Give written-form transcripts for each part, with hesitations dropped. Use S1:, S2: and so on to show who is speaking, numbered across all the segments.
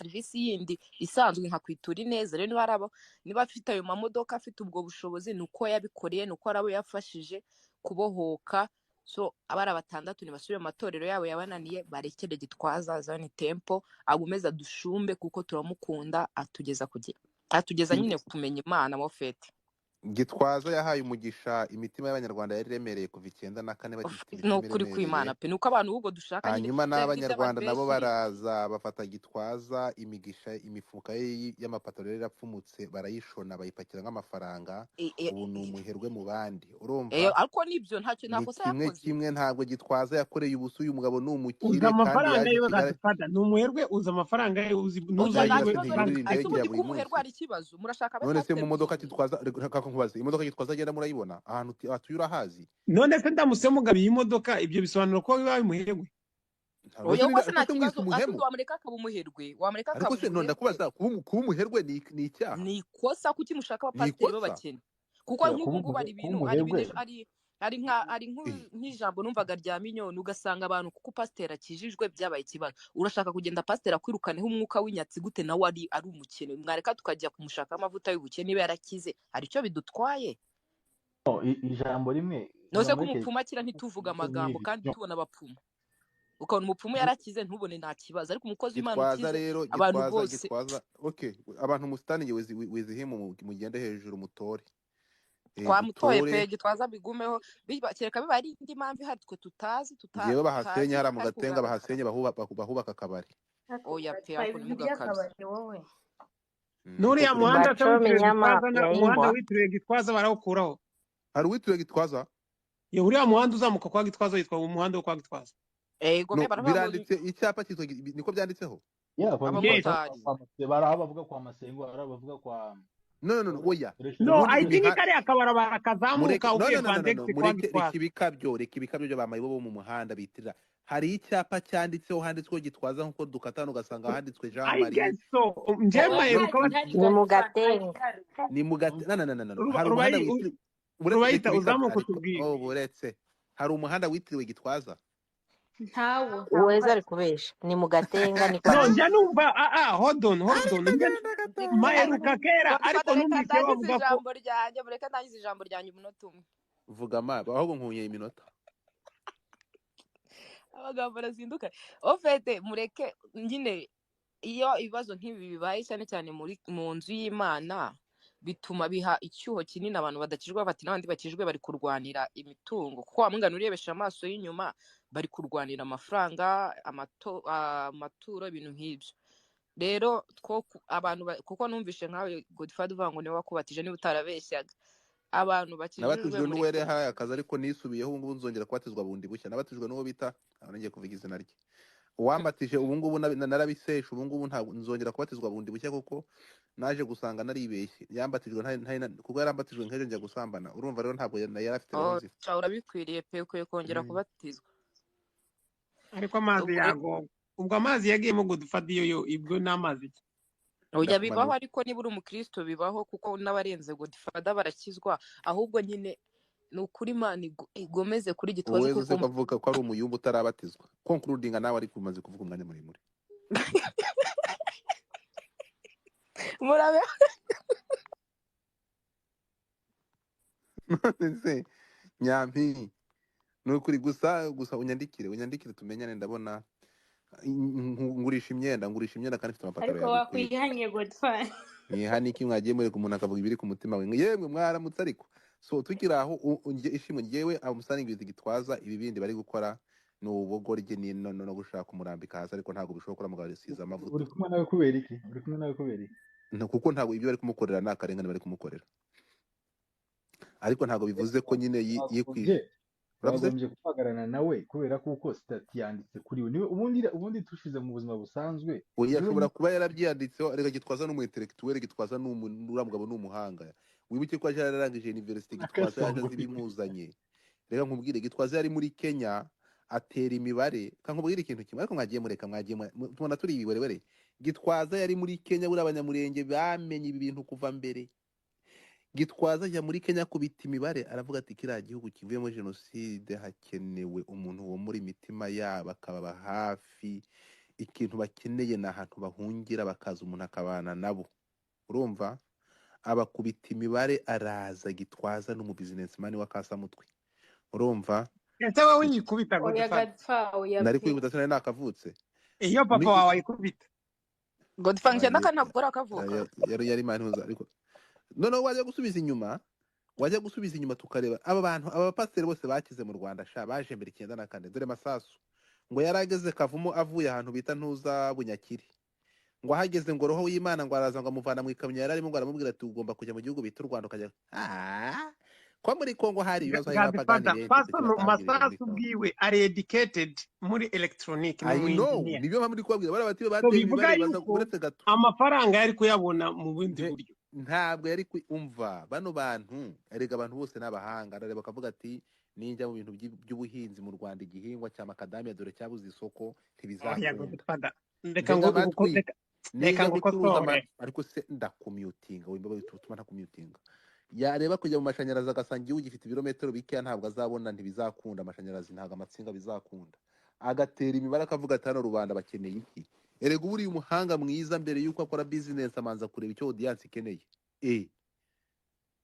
S1: serivisi yindi isanzwe nka kwitura ineza. Rero niba afite ayo mamodoka afite ubwo bushobozi nuko yabikoreye, nuko arabo yafashije kubohoka. So abara batandatu nibasubire mu matorero yabo yabananiye, barekere Gitwaza ZAON tempo agumeza dushumbe kuko turamukunda, atugeza nyine kumenya Imana mo fete.
S2: Gitwaza yahaye umugisha imitima y'abanyarwanda yari remereye kuva 94 bagifite imitima
S1: Nukuri kw'Imana
S2: iremereye.
S1: pe nuko abantu ubwo dushaka nyine
S2: Hanyuma n'abanyarwanda nabo
S1: benshi
S2: baraza bafata Gitwaza imigisha imifuka y'amapataro yari yapfumutse barayishona bayipakira nk'amafaranga. Ubu ni umuherwe mu bandi, urumva
S1: ariko nibyo ntacyo
S2: ni
S1: nakosa
S2: kimwe
S1: yakoze.
S2: kimwe. Ntabwo Gitwaza yakoreye ubusu, uyu mugabo ni
S3: uza
S2: umukire kandi
S3: amafaranga
S2: yaje
S3: yiwe
S2: Kigali.
S3: gadufata ni umuherwe, uza amafaranga ye uzi
S1: Oya
S3: nuza
S1: nta
S3: yiwe
S1: kibazo
S2: ntiyurira
S1: ese
S2: indege ya
S1: ubundi
S2: buri
S1: kumuherwa hari ikibazo. Murashaka
S2: none se mu modoka
S1: abapasiteri
S2: Gitwaza reka nkubaze, imodoka Gitwaza agenda murayibona ahantu atuye urahazi?
S3: none se ndamutse mugabiye imodoka ibyo bisobanura ko biba bimuherwe?
S1: oya uko se nta
S2: ese mwise
S1: kibazo
S2: umuhemu?
S1: asuze wamureka akaba umuherwe, wamureka
S2: Ariko
S1: akaba
S2: se none
S1: umuherwe.
S2: ndakubaza, kuba umuherwe ni icyaha?
S1: Ni ikosa kuki mushaka
S2: Ni
S1: abapasiteri
S2: ikosa?
S1: b'abakene? Kuko nk'ubu ngubu ari ibintu ari nk'ijambo numvaga rya minyoni, ugasanga abantu kuko pasiteri akijijwe byabaye ikibazo. Urashaka kugenda pasiteri akwirukaneho umwuka w'inyatsi gute nawe ari umukene? Mwareka tukajya kumushaka amavuta y'ubukene niba yarakize, hari icyo bidutwaye?
S4: ijambo rimwe
S1: nose ko umupfumu akira ntituvuga amagambo kandi tubona abapfumu, ukabona umupfumu yarakize ntubone nta kibazo, ariko umukozi w'Imana ukize abantu bose
S2: Gitwaza okay, abantu musitani wizihimu mugende hejuru mutore
S1: twamutoye pe Gitwaza bigumeho, kereka biba ari indi mpamvu ihari twe tutazi
S2: yewe bahasenye hari mu Gatenga bahasenye bahubaka akabari.
S1: oya pe ako ni mugakazi
S3: nuriya muhanda umuhanda witiriwe Gitwaza barawukuraho.
S2: Hari witiriwe Gitwaza?
S3: Ye uriya muhanda uzamuka kwa Gitwaza yitwa umuhanda wo kwa Gitwaza.
S2: Biranditse icyapa cyitwa niko byanditseho?
S4: barabavuga kwa Masengo, barabavuga kwa
S2: no oya
S3: no I think kari akabara barakazamuka ugiye Vandex kwa Gitwaza.
S2: Reka ibikabyo byo bamayibo bo mu muhanda bitirira. Hari icyapa cyanditseho handitswe Gitwaza nkuko dukatana ugasanga handitswe Jean Marie.
S3: I guess so. Njema yeruka
S5: ni mugatenga
S2: ni mugatenga
S3: hari umuhanda witiriwe Rubayita uzamuka utubwire.
S2: Buretse hari umuhanda witiriwe Gitwaza?
S5: ntawo uweza ari kubesha ni mugatenga ni kwa
S3: no njya numva hold on maheruka kera ariko numvise bavuga ko
S1: ijambo ryanjye mureka ntagize ijambo ryanjye umunota umwe
S2: vuga ahubwo nkuye iminota
S1: abagabo barazinduka ofete mureke nyine iyo ibibazo nk'ibi bibaye cyane cyane mu nzu y'Imana bituma biha icyuho kinini abantu badakijwe bati n'abandi bakijwe bari kurwanira imitungo, kuko wamungana urebesha amaso y'inyuma bari kurwanira amafaranga amaturo ibintu nk'ibyo. Rero abantu kuko numvishe nkawe Godfather uvuga ngo niwe wakubatije niba utarabeshyaga abantu bakijwe
S2: nabatijwe n'uwere haye akazi ariko nisubiyeho ubu ngubu nzongera kubatizwa bundi bushya. Nabatijwe n'uwo bita ngiye kuvuga izina rye uwambatije ubu ngubu narabisesha ubu ngubu ntabwo nzongera kubatizwa bundi bushya kuko naje gusanga naribeshye. Yambatijwe kuko yarambatijwe nkeje njya gusambana, urumva rero ntabwo yari afite ronzi.
S1: Urabikwiriye pe ukwiye kongera kubatizwa.
S3: Ariko amazi yago ubwo amazi yagiyemo Godfather iyo ibwo n'amazi iki?
S1: Oya bibaho, ariko niba uri umukristo bibaho kuko n'abarenze Godfather barakizwa, ahubwo nyine nukuri Imana igomeze kuri Gitwaza
S2: kuko bavuga ko ari umuyumbu utarabatizwa. Concluding nawe ari kumaze kuvuga umwanya muremure.
S1: Murabe
S2: nse nyampi nukuri gusa unyandikire tumenyane. Ndabona ngurisha imyenda kandi mfite amapataro
S6: ariko wakwihanye Godfather
S2: niki mwagiye muri umuntu akavuga ibiri ku mutima we yemwe mwaramutse. Ariko so tukira aho ishimwe ngewe amusaningiriza Gitwaza ibi bindi bari gukora ni ubugorye no gushaka umurambika hasi, ariko ntabwo bishobora mugabo risiza amavuta.
S4: uri kumwe nawe kubera iki
S2: kuko ntabwo ibyo bari kumukorera nakarengane bari kumukorera, ariko ntabwo bivuze ko nyine yikwije
S4: bagombye kubagarana nawe kubera kuko stati yanditse kuri we niwe ubundi tushize mu buzima busanzwe.
S2: Ashobora kuba yarabyanditseho. Reka Gitwaza n'umu intellectuel, Gitwaza n'umugabo n'umuhanga. Wibuke ko yararangije university Gitwaza yaje zibimuzanye. Reka nkubwire Gitwaza yari muri Kenya atera imibare. Kankubwire ikintu kimwe ariko mwagiye tubona turi ibiwerewere. Gitwaza yari muri Kenya buri abanyamurenge bamenye ibi bintu kuva mbere. Gitwaza ajya muri Kenya kubita imibare aravuga ati kiriya gihugu kivuyemo jenoside hakenewe umuntu wo muri mitima yabo akababa hafi. ikintu bakeneye ni ahantu bahungira bakaza umuntu akabana nabo, urumva, abakubita imibare araza Gitwaza n'umu businessman w'akasamutwe, urumva.
S3: ese wowe uyikubita
S6: oya
S3: Godfather
S6: Godfather oya
S2: Nari
S6: pe
S2: kwibuta sinari nakavutse.
S3: iyo papa wawe ayikubita
S1: Godfather njye
S2: Oya,
S1: ndakanagora akavuka.
S2: yari mantuza ariko noneho wajya gusubiza inyuma tukareba aba bantu, aba bapasiteri bose bakize mu Rwanda sha baje mbere 94 dore Masasu ngo yarageze Kavumo avuye ahantu bita Ntuza Bunyakiri, ngo ahageze ngo roho w'Imana ngo araza ngo amuvana mu ikamyo yari arimo ngo aramubwira ati ugomba kujya mu gihugu bita u Rwanda ukajya ko muri Kongo hari ibibazo y'abapagani
S3: Godfather
S2: benshi
S3: pastor
S2: batangirije muri
S3: Masasu
S2: Kongo.
S3: bwiwe ari educated muri electronic
S2: I
S3: no mu
S2: know
S3: engineer
S2: nibyo mpamvu ndi kubabwira bari bati
S3: so
S2: bateye
S3: bivuga
S2: imibare baza
S3: yuko
S2: uretse gato
S3: amafaranga yari kuyabona mu bundi buryo
S2: ntabwo yari umva bano bantu erega abantu bose n'abahanga arareba akavuga ati ninjya mu bintu by'ubuhinzi mu Rwanda igihingwa cya makadamia dore cyabuze isoko ntibizakunda
S3: reka ngo
S2: ninjya gucuruza
S3: ngukosore
S2: ariko se ndakumyutinga wimba bituma ntakumyutinga yareba kujya mu mashanyarazi agasanga igihugu gifite ibirometero bikeya ntabwo azabona ntibizakunda amashanyarazi ntabwo amatsinga bizakunda agatera imibare akavuga ati hano rubanda bakeneye iki. Erega ubu uri umuhanga mwiza mbere yuko akora business amanza kureba icyo audience ikeneye.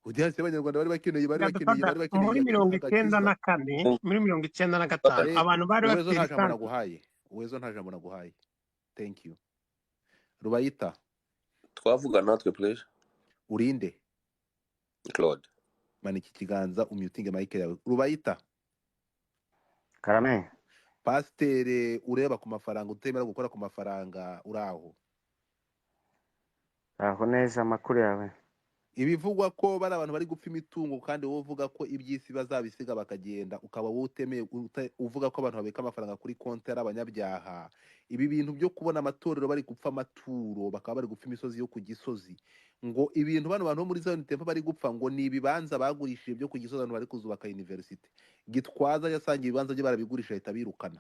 S2: Audience y'Abanyarwanda bari bakeneye
S3: muri 94 muri 95 abantu bari bafite
S2: lisansi. Uwezo nta jambo naguhaye. Thank you. Rubayita
S7: twavuga natwe please.
S2: Urinde
S7: Claude
S2: mani iki kiganza umyutinge mic yawe. Rubayita
S8: Karame
S2: pastere ureba ku mafaranga utemera gukora ku mafaranga uraho
S8: aho neza amakuru yawe.
S2: Ibivugwa ko bari abantu bari gupfa imitungo kandi wowe uvuga ko iby'isi bazabisiga bakagenda ukaba wowe utemeye uvuga ko abantu babika amafaranga kuri konti ari abanyabyaha. Ibi bintu byo kubona amatorero bari gupfa amaturo bakaba bari gupfa imisozi yo ku Gisozi ngo ibintu bano bantu muri ZAON tempo bari gupfa ngo ni ibibanza bagurishije byo ku Gisozi abantu bari kuzubaka university. Gitwaza yasangiye ibibanza bye barabigurisha leta birukana.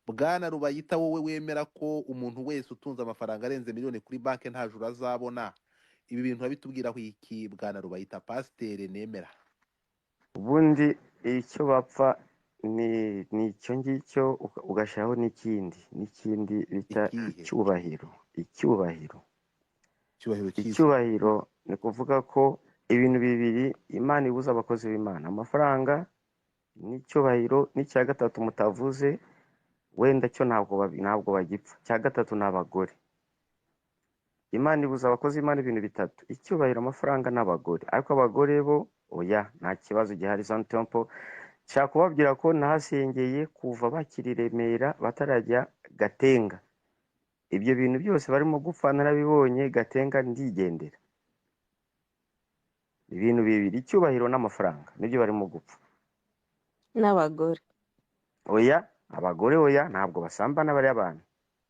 S2: Bwana Rubayita wowe wemera ko umuntu wese utunze amafaranga arenze miliyoni kuri banki nta juru azabona. Ibi bintu babitubwiraho iki Bwana Rubayita pastere nemera?
S8: Ubundi icyo bapfa ni icyo ngicyo ugashaho n'ikindi bita icyubahiro ni kuvuga ko ibintu bibiri Imana ibuza abakozi b'Imana amafaranga n'icyubahiro n'icya gatatu mutavuze wenda cyo ntabwo bagipfa cya gatatu n'abagore. Imana ibuza abakozi b'Imana ibintu bitatu icyubahiro amafaranga n'abagore ariko abagore bo oya nta kibazo gihari. ZAON tempo cyakubabwira ko nahasengeye kuva bakiri Remera batarajya Gatenga. Ibyo bintu byose barimo gupfa narabibonye Gatenga ndigendera. Ibintu bibiri icyubahiro n'amafaranga nibyo barimo gupfa.
S5: N'abagore
S8: Oya abagore oya ntabwo basambana bari abantu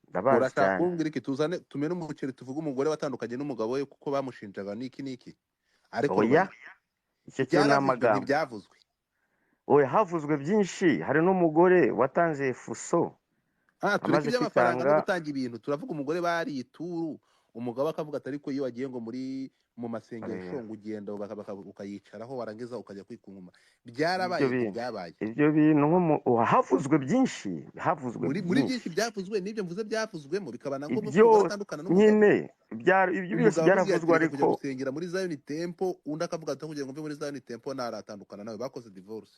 S8: ndabazi
S2: Urashaka
S8: cyane.
S2: kumbwira iki tuzane tumene umuceri tuvuga umugore watandukanye n'umugabo we kuko bamushinjaga niki ariko
S8: Oya icyo cyo n'amagambo
S2: ntibyavuzwe.
S8: Oya havuzwe byinshi hari n'umugore watanze fuso
S2: tureke iby'amafaranga no gutanga ibintu turavuga umugore bari ituru umugabo akavuga ati ariko iyo wagiye ngo mu masengesho ngo ugenda ukayicaraho warangiza ukajya kwikunkuma byabaye
S8: ibyo bintu havuzwe byinshi
S2: muri byinshi byavuzwe n'ibyo mvuze byavuzwemo bikabana ngo
S8: batandukana nyine ibyo byose byaravuzwe ariko
S2: gusengera muri ZAON tempo undi akavuga ati kugira ngo mve muri ZAON tempo naratandukana nawe bakoze divorce.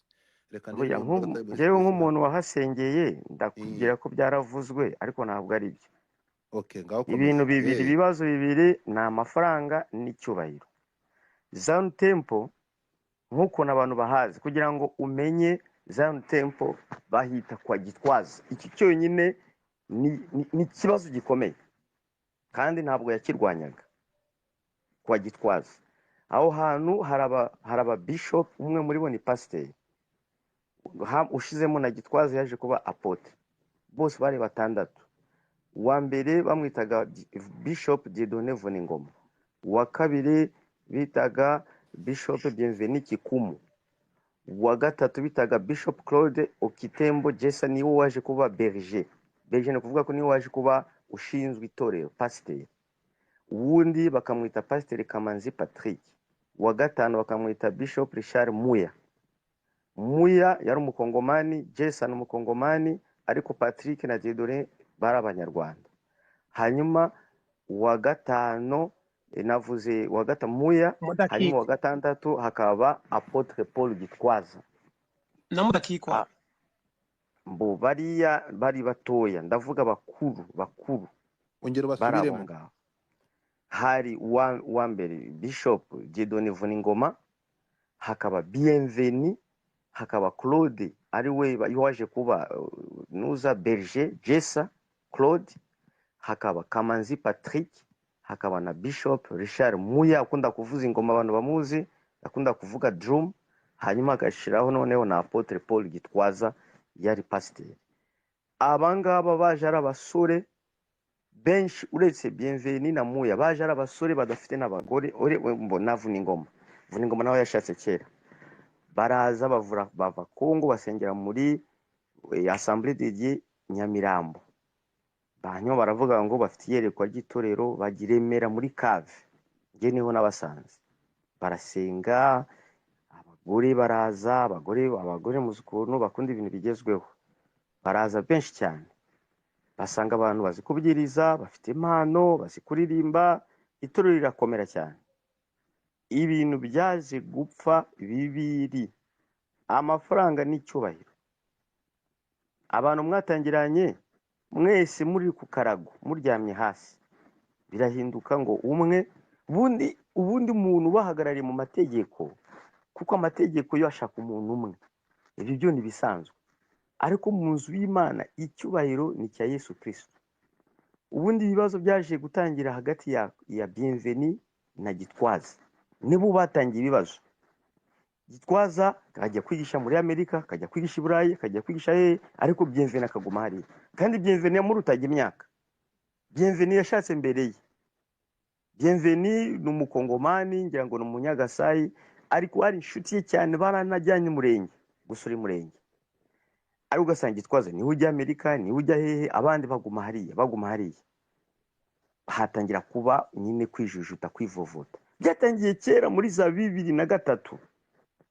S8: Jewe nk'umuntu wahasengeye ndakubwira ko byaravuzwe ariko ntabwo ari byo. Ibintu bibiri ibibazo bibiri ni amafaranga n'icyubahiro. ZAON tempo nk'uko abantu bahazi kugira ngo umenye ZAON tempo bahita kwa Gitwaza. Iki cyonyine ni ikibazo gikomeye kandi ntabwo yakirwanyaga kwa Gitwaza. Aho hantu hari aba bishop umwe muri bo ni pasiteri ushizemo na Gitwaza yaje kuba apotre bose bari batandatu. Wa mbere bamwitaga Bishop Dieudonné Vuningoma, wa kabiri bitaga Bishop Bienvenu Kikumu, wa gatatu bitaga Bishop Claude Okitembo Jessa niwe waje kuba berger ni kuvuga ko niwe waje kuba ushinzwe itorero pasiteri. Uwundi bakamwita pasiteri Kamanzi Patrick, wa gatanu bakamwita Bishop Richard Muya yari umukongomani, Jessa ni umukongomani ariko Patrick na Dieudonné bari abanyarwanda. Hanyuma uwa gatanu navuze uwa gatanu Muya, hanyuma uwa gatandatu hakaba Apotre Paul Gitwaza
S3: na Mudakikwa.
S8: Mbo bariya bari batoya, ndavuga bakuru
S2: ongera basubiremo.
S8: Hari wa mbere Bishop Dieudonné Vuningoma, hakaba Bienveni, hakaba Claude ari we waje kuba nuza Berger Jessa Claude, hakaba Kamanzi Patrick, hakaba na Bishop Richard Muya akunda kuvuza ingoma abantu bamuzi, akunda kuvuga drum, hanyuma agashiraho noneho na Apotre Paul Gitwaza yari pasiteri. Abangaba baje ari abasore benshi, uretse Bienveni na Muya baje ari abasore badafite n'abagore. Mbona Vuningoma nawe yashatse kera. Baraza bava Kongo basengera muri Assemblée de Dieu Nyamirambo. Hanyuma baravuga ngo bafite iyerekwa ry'itorero bagiremera muri Cave. Nge niho nabasanze barasenga, abagore baraza, abagore muzukuntu bakunda ibintu bigezweho, baraza benshi cyane. Basanga abantu bazi kubyiriza, bafite impano, bazi kuririmba, itorero rirakomera cyane. Ibintu byaje gupfa bibiri, amafaranga n'icyubahiro. Abantu mwatangiranye mwese muri ku karago muryamye hasi, birahinduka ngo umwe ubundi muntu bahagarariye mu mategeko, kuko amategeko yo ashaka umuntu umwe, ibyo byo nibisanzwe. Ariko mu nzu y'Imana icyubahiro ni cya Yesu Kristo. Ubundi ibibazo byaje gutangira hagati ya Bienveni na Gitwaza, nibo batangiye ibibazo. Gitwaza akajya kwigisha muri Amerika, akajya kwigisha i Burayi, akajya kwigisha ariko Bienveni akaguma hariya. Kandi Bienveni yamurutaga imyaka. Bienveni yashatse mbere ye. Bienveni ni umukongomani, ngira ngo ni umunyagasai, ariko ari inshuti ye cyane, baranajyanye umurenge gusura umurenge. Ari ugasanga Gitwaza niwe ujya Amerika, niwe ujya hehe, abandi baguma hariya. Hatangira kuba nyine kwijujuta, kwivovota. Byatangiye kera muri za 2003.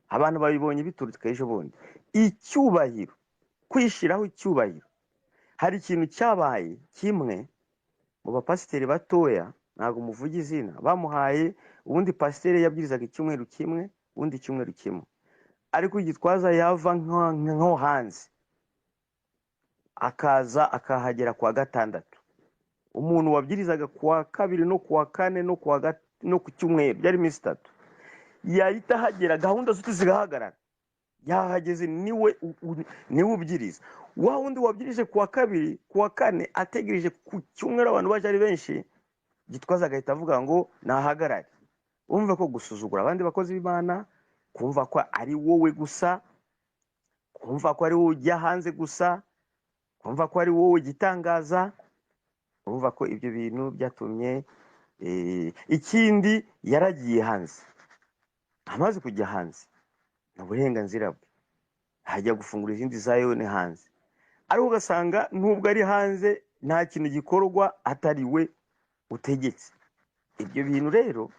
S8: Abantu babibonye biturutse ejo bundi. Icyubahiro, kwishiraho icyubahiro. Hari ikintu cyabaye kimwe mu bapasiteri batoya, ntago muvuga izina, bamuhaye ubundi pasiteri yabwirizaga icyumweru kimwe, ubundi icyumweru kimwe. Ariko Gitwaza yava nko hanze, akaza akahagera kwa gatandatu. Umuntu wabwirizaga kwa kabiri no kwa kane no ku cyumweru, byari iminsi 3, yahita hagera gahunda zose zigahagarara. Yahageze niwe ubwiriza. Wa wundi wabwirije kwa kabiri, kwa kane, ategereje ku cyumweru abantu baje ari benshi, Gitwaza agahita avuga ngo nahagarare. Umva ko gusuzugura abandi bakozi b'Imana, kumva ko ari wowe gusa, kumva ko ari wowe ujya hanze gusa, kumva ko ari wowe gitangaza. Umva ko ibyo bintu byatumye ikindi yaragiye hanze. Amaze kujya hanze na burenganzira bwe, hajya gufungura izindi ZAON hanze. Ariko ugasanga nubwo ari hanze nta kintu gikorwa atari we utegetse. Ibyo bintu rero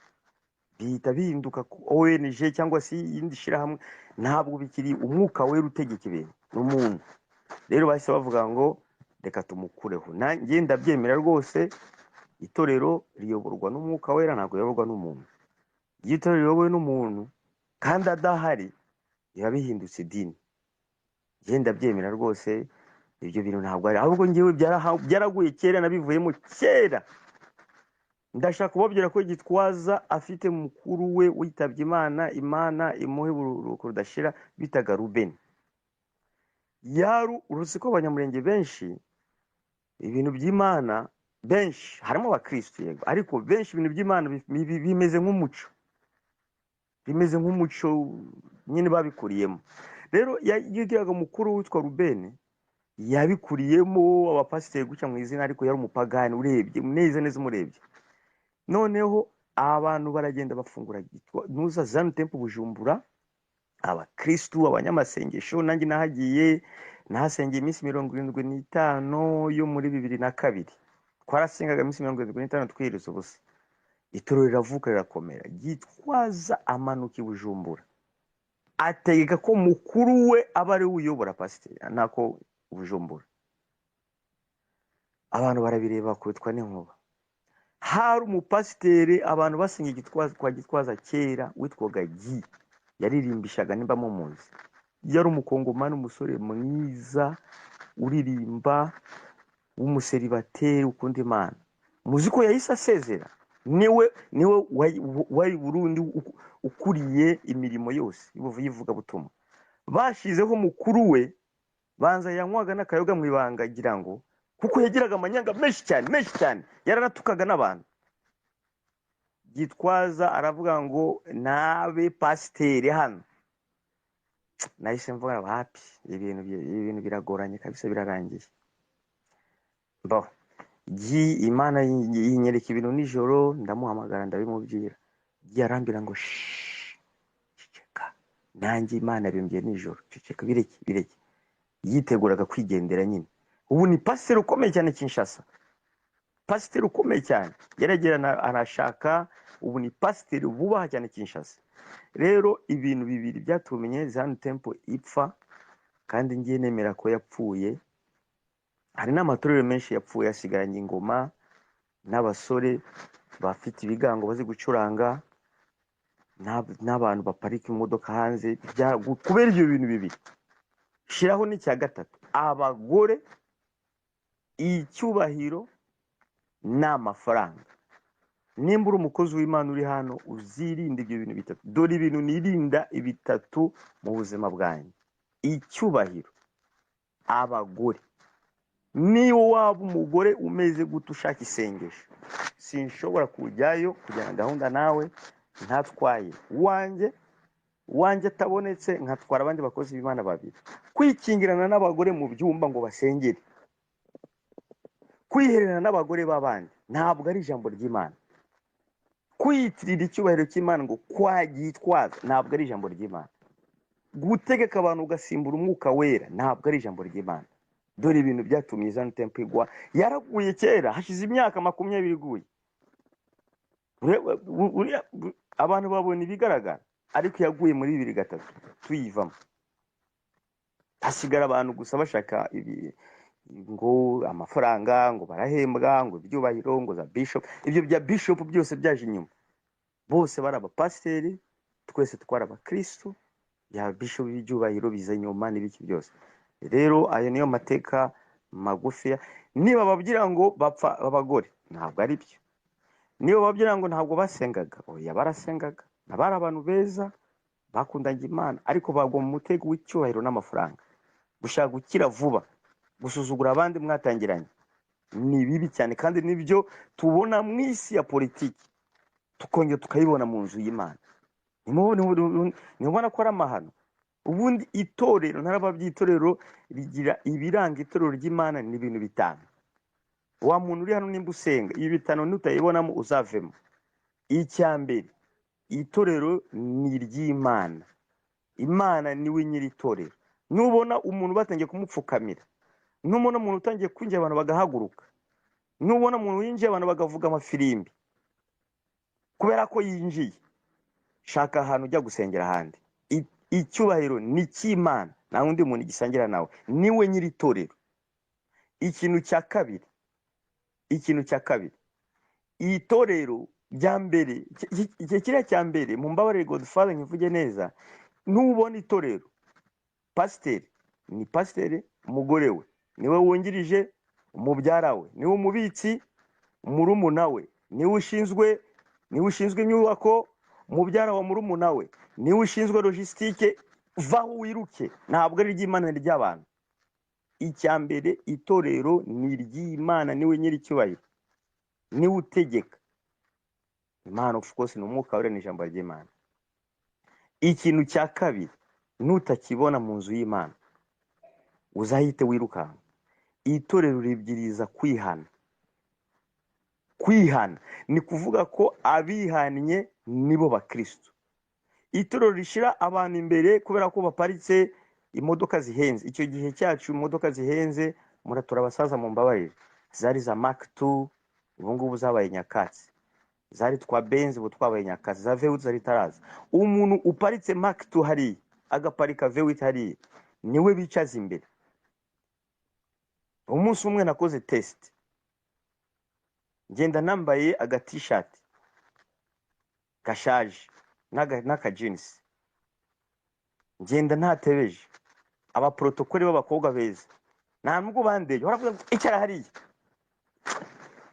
S8: bihita bihinduka ku ONG cyangwa se yindi shirahamwe, ntabwo bikiri umwuka wera utegeka ibintu n'umuntu. Rero bahise bavuga ngo reka tumukureho. Nanjye ndabyemera rwose, itorero riyoborwa n'umwuka wera, ntabwo riyoborwa n'umuntu. Itorero riyobowe n'umuntu kandi adahari, biba bihindutse idini. Njye ndabyemera rwose, ibyo bintu ntabwo ari, ahubwo ngewe byaraguye kera, nabivuyemo kera. Ndashaka kubabwira ko Gitwaza afite mukuru we witabye Imana imuhe uruko rudashira, bitaga Ruben. Uruzi ko abanyamurenge benshi ibintu by'Imana, benshi harimo abakristo yego, ariko benshi ibintu by'Imana bimeze nk'umuco, nyine babikuriyemo. Rero yigiraga mukuru witwa Ruben, yabikuriyemo abapasiteri guca mu izina, ariko yari umupagani urebye neza umurebye. Noneho abantu baragenda bafungura nuza ZAON Temple Bujumbura, abakristo, abanyamasengesho. Nanjye nahagiye, nahasengeye iminsi 75 yo muri 2002. Twarasengaga iminsi 75 twiriza ubusa. Itorero riravuka rirakomera. Gitwaza amanuka i Bujumbura, ategeka ko mukuru we aba ari uyobora pasiteri nako Bujumbura. abantu barabireba bakubitwa n'inkuba. Hari umupasiteri abantu basenga kwa Gitwaza kera witwaga Gi, yaririmbishaga nimba mumuzi. Yari umukongomani, umusore mwiza uririmba w'umuseribateri ukunda Imana. Muzi ko yahise asezera, niwe wari Burundi ukuriye imirimo yose yivuga butumwa. Bashizeho mukuru we, banza yanywaga n'akayoga mu ibanga agira ngo, kuko yagiraga amanyanga menshi cyane, yaranatukaga n'abantu. Gitwaza aravuga ngo nabe pasiteri hano. Nahise mvuga hapi, ibintu biragoranye kabisa, birarangiye. Bo Imana yinyereka ibintu nijoro, ndamuhamagara ndabimubwira. Yarambira ngo ceceka, nanjye Imana bimbye nijoro, ceceka bireke. Yiteguraga kwigendera nyine. Ubu ni pasiteri ukomeye cyane Kinshasa, pasiteri ukomeye cyane, yaragera arashaka. Ubu ni pasiteri vuba cyane Kinshasa. Rero ibintu bibiri byatumenye ZAON Temple ipfa, kandi ngiye nemera ko yapfuye. Hari n'amatorero menshi yapfuye asigaranye ingoma n'abasore bafite ibigango bazi gucuranga n'abantu baparika imodoka hanze kubera ibyo bintu bibiri. Shiraho n'icya gatatu, abagore, icyubahiro n'amafaranga. Nimba uri umukozi w'Imana uri hano, uzirinde ibyo bintu bitatu. Dore ibintu nirinda ibitatu mu buzima bwanjye: icyubahiro, abagore. Niba waba umugore umeze gute ushaka isengesho, sinshobora kujyayo kujyana gahunda nawe ntatwaye wanjye atabonetse, nkatwara abandi bakozi b'Imana babiri. Kwikingirana n'abagore mu byumba ngo basengere, kwihererana n'abagore b'abandi, ntabwo ari ijambo ry'Imana. Kwiyitirira icyubahiro cy'Imana ngo kwa Gitwaza, ntabwo ari ijambo ry'Imana. Gutegeka abantu ugasimbura umwuka wera, ntabwo ari ijambo ry'Imana. Dore ibintu byatumye ZAON Temple igwa. Yaraguye kera, hashize imyaka 20 iguye. Abantu babona ibigaragara, ariko yaguye muri 2003 tuyivamo. Hasigara abantu gusa bashaka ngo amafaranga, ngo barahembwa, ngo ibyubahiro, ngo za bishop. Ibyo bya bishop byose byaje inyuma. Bose bari abapasiteri, twese twari abakristo. Ya bishop ibyubahiro biza nyuma n'ibiki byose. Rero ayo niyo mateka magufi. Niba babwira ngo bapfa abagore, ntabwo ari byo. Niba babwira ngo ntabwo basengaga, oya barasengaga. Nabari abantu beza bakundanye Imana, ariko bagwa mu mutego w'icyubahiro n'amafaranga. Gushaka gukira vuba, gusuzugura abandi mwatangiranye, ni bibi cyane, kandi nibyo tubona mu isi ya politiki, tukongera tukayibona mu nzu y'Imana. Nimubona ko ari amahano. Ubundi itorero, narababyitorero rigira ibiranga itorero ry'Imana ni ibintu bitanu. Wa muntu uri hano nimba usenga, ibi bitanu nutayibonamo uzavemo. Icyambere, itorero ni iry'Imana. Imana niwe nyiri itorero. Nubona umuntu batangiye kumupfukamira, nubona umuntu utangiye kwinjira abantu bagahaguruka, nubona umuntu winjiye abantu bagavuga amafirimbi kubera ko yinjiye, shaka ahantu ujya gusengera ahandi. Icyubahiro ni cy'Imana, nta wundi muntu gisangira nawe, niwe nyiri itorero. Ikintu cya kabiri, itorero rya mbere, kiriya cya mbere, mu mbabarire Godfather nkivuge neza, nubona itorero, pasiteri ni pasiteri, umugore we niwe wungirije, umubyara we niwe umubitsi, murumuna we niwe ushinzwe inyubako, umubyara wa murumuna we niwe ushinzwe logistique. Vaho wiruke, ntabwo ari iry'Imana, ni ry'abantu. Icyambere, itorero ni iry'Imana, niwe nyiri icyubahiro, niwe utegeka. Imana of course ni umwuka wera, ni ijambo ry'Imana. Ikintu cya kabiri, nutakibona mu nzu y'Imana, uzahite wirukanka. Itorero ribwiriza kwihana. Kwihana ni kuvuga ko abihannye nibo bakristo. Itorero rishira abantu imbere kubera ko baparitse imodoka zihenze. Icyo gihe cyacu imodoka zihenze, muratura abasaza mu mbabarire, zari za Mark 2, ubu ngubu zabaye nyakatsi. Zari twa Benz, ubu twabaye nyakatsi. Za V8 zari taraza. Umuntu uparitse Mark 2 hari agaparika V8 hari, niwe bicaza imbere. Umunsi umwe nakoze test, ngenda nambaye aga t-shirt gashaje n'aka jeans, ngenda ntatebeje, aba protocole b'abakobwa beza nta nubwo bandeye, baravuga icara hariya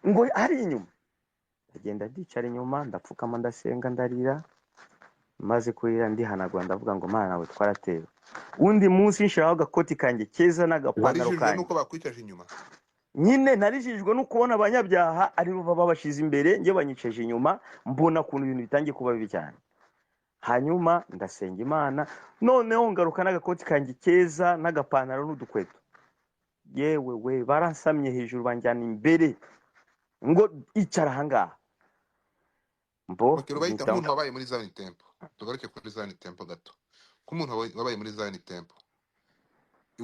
S8: ngo hari inyuma, ndagenda ndicara inyuma ndapfukama ndasenga ndarira, maze kurira ndihanagura ndavuga ngo Mana nawe twaratewe. Undi munsi nshiraho agakoti kanjye keza n'agapantaro
S2: warijijwe
S8: kanjye,
S2: nuko bakwicaje inyuma.
S8: nyine narijijwe no kubona abanyabyaha ari bo baba bashize imbere, njye banyiceje inyuma, mbona kuntu ibintu bitangiye kuba bibi cyane. Hanyuma ndasenga Imana, noneho ngaruka n'agakoti kanjye keza n'agapantaro n'udukweto, yewe we baransamye hejuru banjyana imbere ngo icara ahangaha. Mbo
S2: Bayita nk'umuntu wabaye muri Zion Temple. Tugaruke kuri Zion Temple gato. Nk'umuntu wabaye muri Zion Temple,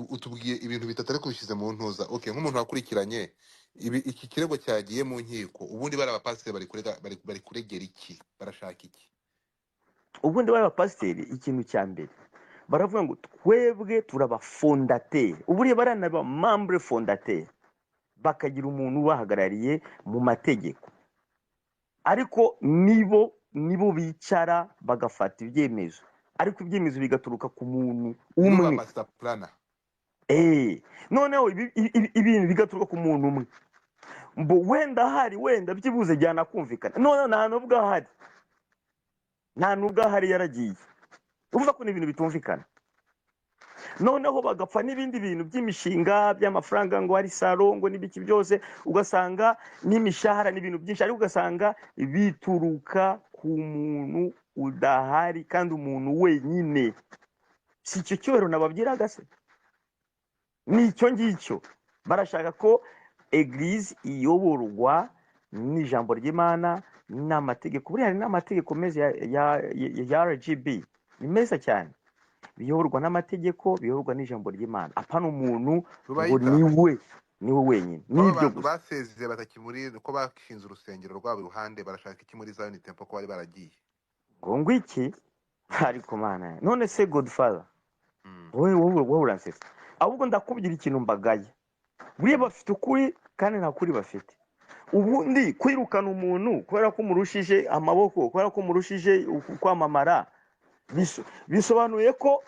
S2: utubwiye ibintu bitatu ariko bishyize mu ntuza. Okay, nk'umuntu wakurikiranye iki kirego cyagiye mu nkiko, ubundi bari abapasiteri bari kuregera iki, barashaka iki?
S8: Ubundi bari abapasiteri ikintu cya mbere baravuga ngo twebwe turaba fondateri, uburiye barana ba membre fondateri, bakagira umuntu ubahagarariye mu mategeko, ariko nibo bicara bagafata ibyemezo, ariko ibyemezo bigaturuka ku muntu umwe. Noneho ibintu bigaturuka ku muntu umwe, mbo wenda byibuze jyana kumvikana, none nta nubwo ahari yaragiye, urumva ko n'ibintu bitumvikana. Noneho bagapfa n'ibindi bintu by'imishinga by'amafaranga ngo ari saro ngo n'ibiki byose, ugasanga n'imishahara n'ibintu byinshi, ariko ugasanga bituruka ku muntu udahari kandi umuntu wenyine. Si icyo cyubahiro nababwiraga se? Nicyo ngicyo barashaka ko eglise iyoborwa n'ijambo ry'Imana n'amategeko. Buriya hari n'amategeko meza ya RGB ni meza cyane, biyoborwa n'amategeko, biyoborwa n'ijambo ry'Imana, apana umuntu ngo niwe wenyine. Nibyo gusa
S2: basezeye batakimuri ko bashinze urusengero rwabo iruhande, barashaka iki muri Zion Temple ko bari baragiye
S8: ngo iki? Ariko Mana, none se Godfather wowe uransetse, ahubwo ndakubwira ikintu mbagaye. Buriya bafite ukuri kandi nta kuri bafite. Ubundi kwirukana umuntu kubera ko murushije amaboko, kubera ko murushije kwamamara, bisobanuye ko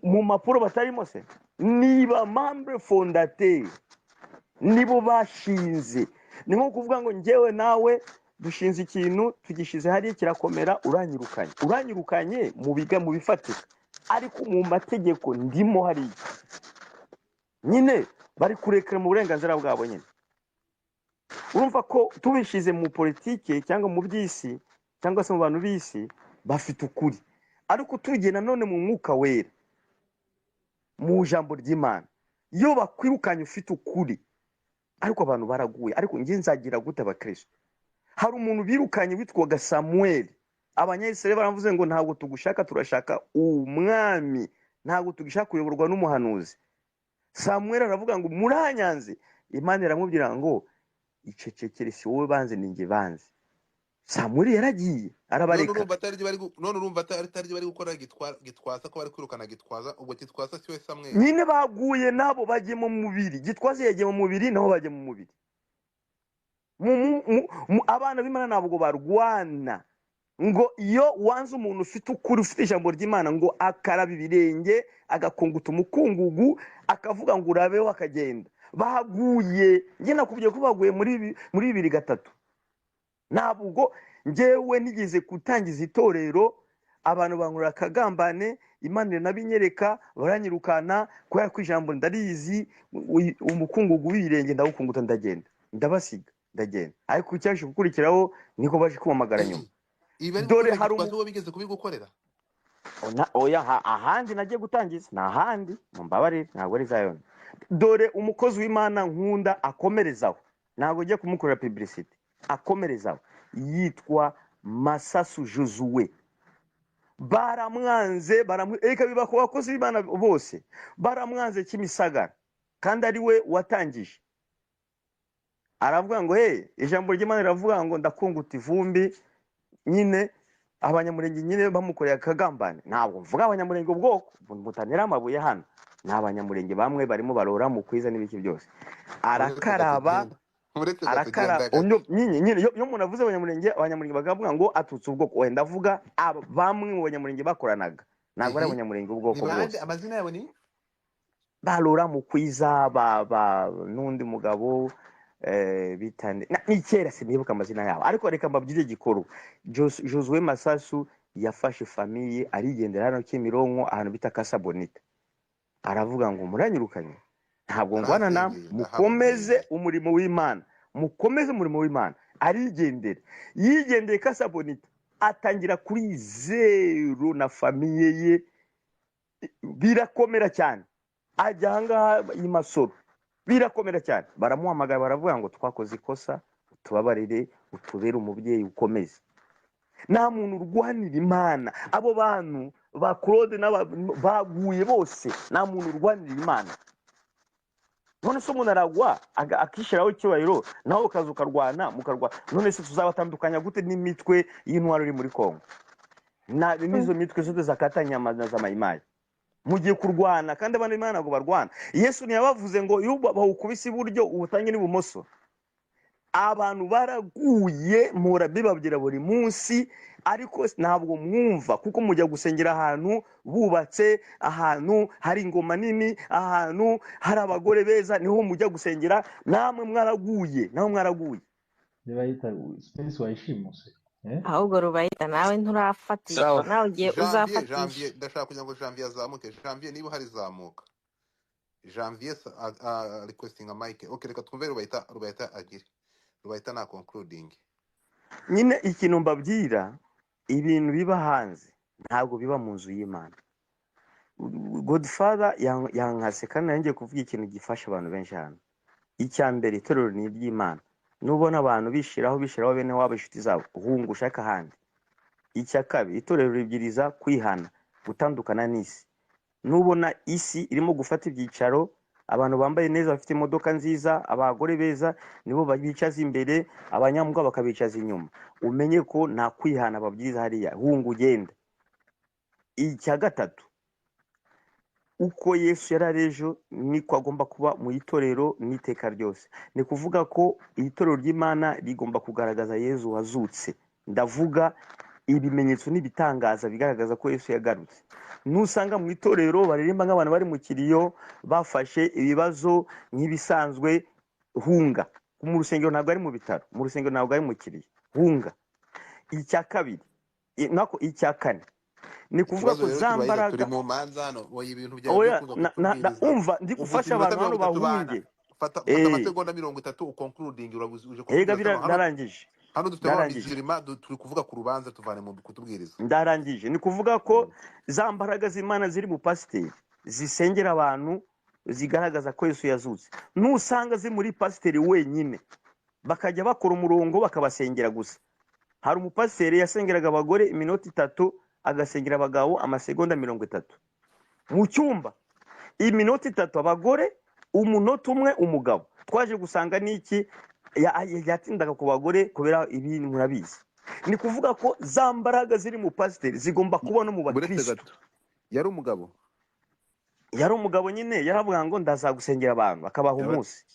S8: mu mapuro batarimo se? Niba membre fondateur, nibo bashinze. Ni nko kuvuga ngo njyewe nawe dushinze ikintu tugishize hariya kirakomera, uranyirukanye mu bifatika, ariko mu mategeko ndimo hariya. Nyine bari kurekera mu burenganzira bwabo nyine. Urumva ko tubishize mu politike cyangwa mu by'isi cyangwa se mu bantu b'isi bafite ukuri, ariko tugenda none mu mwuka wera, mu jambo ry'Imana, iyo bakwirukanye ufite ukuri, ariko abantu baraguye. Ariko nge nzagira gute abakristo? Hari umuntu birukanye witwaga Samuel, abanyayisraeli baravuze ngo ntabwo tugushaka, turashaka umwami, ntabwo tugishaka kuyoborwa n'umuhanuzi. Samuel aravuga ngo muranyanze, Imana iramubwira ngo icecekere, si wowe banze ninjye banze. Samuel yaragiye arabareka.
S2: None urumva atari bari gukora Gitwaza, ko bari kwirukana Gitwaza, ubwo Gitwaza siwe Samuel.
S8: Nyine baguye nabo bagiye mu mubiri, Gitwaza yagiye mu mubiri naho bagiye mu mubiri. Abana b'Imana ntabwo barwana ngo iyo wanze umuntu ufite ukuri, ufite ijambo ry'Imana, ngo akaraba ibirenge agakunguta umukungugu akavuga ngo urabeho akagenda. Baguye, njye nakubwiye ko baguye muri 2003. Ntabwo njyewe nigeze gutangiza itorero, abantu bankura akagambane, Imana iranabinyereka, baranyirukana kubera ko ijambo ndarizi, umukungugu w'ibirenge ndawukunguta ndagenda, ndabasiga ndagenda. Ariko cyaje gukurikiraho niko baje kumamagara nyuma.
S2: Dore hari uwo bigeze kubigukorera.
S8: Oya, ahandi nagiye gutangiza, n'ahandi mumbabarire, ntabwo ari Zion. Dore umukozi w'Imana nkunda akomerezaho, ntabwo ugiye kumukorera publicity, akomerezaho, yitwa Masasu Josué. Baramwanze, eka biba ku bakozi b'Imana bose, baramwanze Kimisagara, kandi ari we watangije. Aravuga ngo ijambo ry'Imana riravuga ngo ndakunguta ivumbi, nyine abanyamurenge nyine bamukoreye akagambane. Ntabwo mvuga abanyamurenge ubwoko mutanera amabuye hano, ni abanyamurenge bamwe barimo barora mu kwiza n'ibiki byose. Arakaraba
S2: uretse
S8: arakara nyine yo umuntu avuze abanyamurenge bakavuga ngo atutse ubwoko wenda avuga bamwe mu banyamurenge bakoranaga ntabwo ari abanyamurenge ubwoko bwose.
S2: Amazina yabo ni
S8: barora mu kwiza n'undi mugabo bitane ni kera sinibuka amazina yabo, ariko reka mbabwire igikuru. Josue Masasu yafashe famiye arigendera hano Kimironko ahantu bita Casa Bonita, aravuga ngo muranyirukanye ntabwo ngwana na mukomeze umurimo w'Imana, mukomeze umurimo w'Imana. Arigendera, yigendeye Casa Bonita, atangira kuri zero na famiye ye, birakomera cyane. Ajya ahangaha imasoro, birakomera cyane. Baramuhamagara baravuga ngo twakoze ikosa, utubabarire, utubere umubyeyi ukomeze. Nta muntu urwanira Imana. Abo bantu ba Claude baguye bose, nta muntu urwanira Imana. None se umuntu aragwa akishiraho icyubahiro nawe ukaza ukarwana mukarwa. None se tuzabatandukanya gute n'imitwe y'intwaro iri muri Kongo n'izo mitwe zose zakatanyama za mayimayi? Mugiye kurwana kandi abandi Imana ngo barwana. Yesu ntiyabavuze ngo iyo bawukubise iburyo ubutange n'ibumoso? Abantu baraguye murabibabwira buri munsi, ariko ntabwo mwumva kuko mujya gusengera ahantu bubatse, ahantu hari ingoma nini, ahantu hari abagore beza, niho mujya gusengera. Namwe mwaraguye,
S4: Nibayita space wayishimuse
S5: ahubwo rubayita nawe nturafatisha, nawe ugiye uzafatisha.
S2: Ndashaka kugira ngo Janvier azamuke. Janvier niba hari zamuka. Janvier requesting a mic. Okay, reka twumve Rubayita agire. Rubayita na concluding.
S8: Nyine ikintu mbabwira, ibintu biba hanze ntabwo biba mu nzu y'Imana. Godfather yankase kandi nanjye kuvuga ikintu gifasha abantu benshi hano. Icya mbere, itorero ni iry'Imana. Nubona abantu bishiraho bene wabo inshuti zabo, hungu ushaka handi. Icya kabiri, itorero ribwiriza kwihana, gutandukana n'isi. Nubona isi irimo gufata ibyicaro, abantu bambaye neza bafite imodoka nziza, abagore beza nibo babicaza imbere, abanyamugwa bakabicaza inyuma, umenye ko nta kwihana babwiriza hariya, hungu ugenda. Icya gatatu, uko Yesu yararejo niko agomba kuba mu itorero n'iteka ryose. Ni kuvuga ko itorero ry'Imana rigomba kugaragaza Yesu wazutse. Ndavuga ibimenyetso n'ibitangaza bigaragaza ko Yesu yagarutse. Nusanga mu itorero baririmba nk'abantu bari mu kiriyo bafashe ibibazo nk'ibisanzwe, hunga. Mu rusengero ntabwo ari mu bitaro, mu rusengero ntabwo ari mu kiriyo, hunga. Icya kabiri nako icya kane, ni kuvuga ko zambaraga
S2: turi mu manza hano ibintu byawe
S8: umva ndi gufasha abantu hano bahunge.
S2: Fata amasegonda 30 uconcluding uje
S8: ndarangije.
S2: Hano dufite ababizirima turi kuvuga ku rubanza tuvane mu kutubwiriza.
S8: Ndarangije. Ni kuvuga ko zambaraga z'Imana ziri mu pasiteri zisengera abantu, zigaragaza ko Yesu yazutse. Nusanga ziri muri pasiteri wenyine bakajya bakora umurongo bakabasengera gusa. Hari umupasiteri yasengeraga abagore iminota 3, agasengera abagabo amasegonda 30 mu cyumba. Iminota 3 abagore, umunota umwe umugabo. Twaje gusanga niki yatindaga ku bagore kubera ibintu murabizi. Ni kuvuga ko zambaraga ziri mu pasiteri zigomba kuba no mu bakristo.
S2: Yari
S8: umugabo nyine yaravuga ngo ndazagusengera abantu, akabaha umunsi.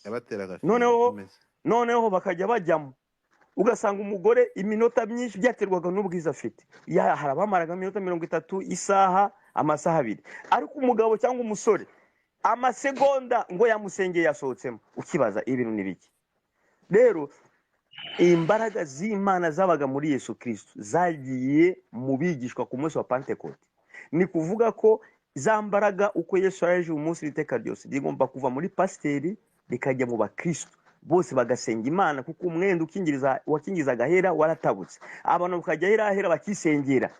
S8: Noneho bakajya bajyamo, ugasanga umugore iminota myinshi byaterwaga n'ubwiza afite. Harabamaraga iminota 30, isaha, amasaha 2. Ariko umugabo cyangwa umusore amasegonda ngo yamusengeye yasohotsemo, ukibaza ibintu nibiki. Rero imbaraga z'Imana zabaga muri Yesu Kristo zagiye mu bigishwa ku munsi wa Pentecote. Ni kuvuga ko zambaraga uko Yesu yaje umunsi liteka ryose rigomba kuva muri pasiteri rikajya mu bakristo bose bagasenga Imana, kuko umwenda wakingiza gahera waratabutse, abantu bakajya hera bakisengera.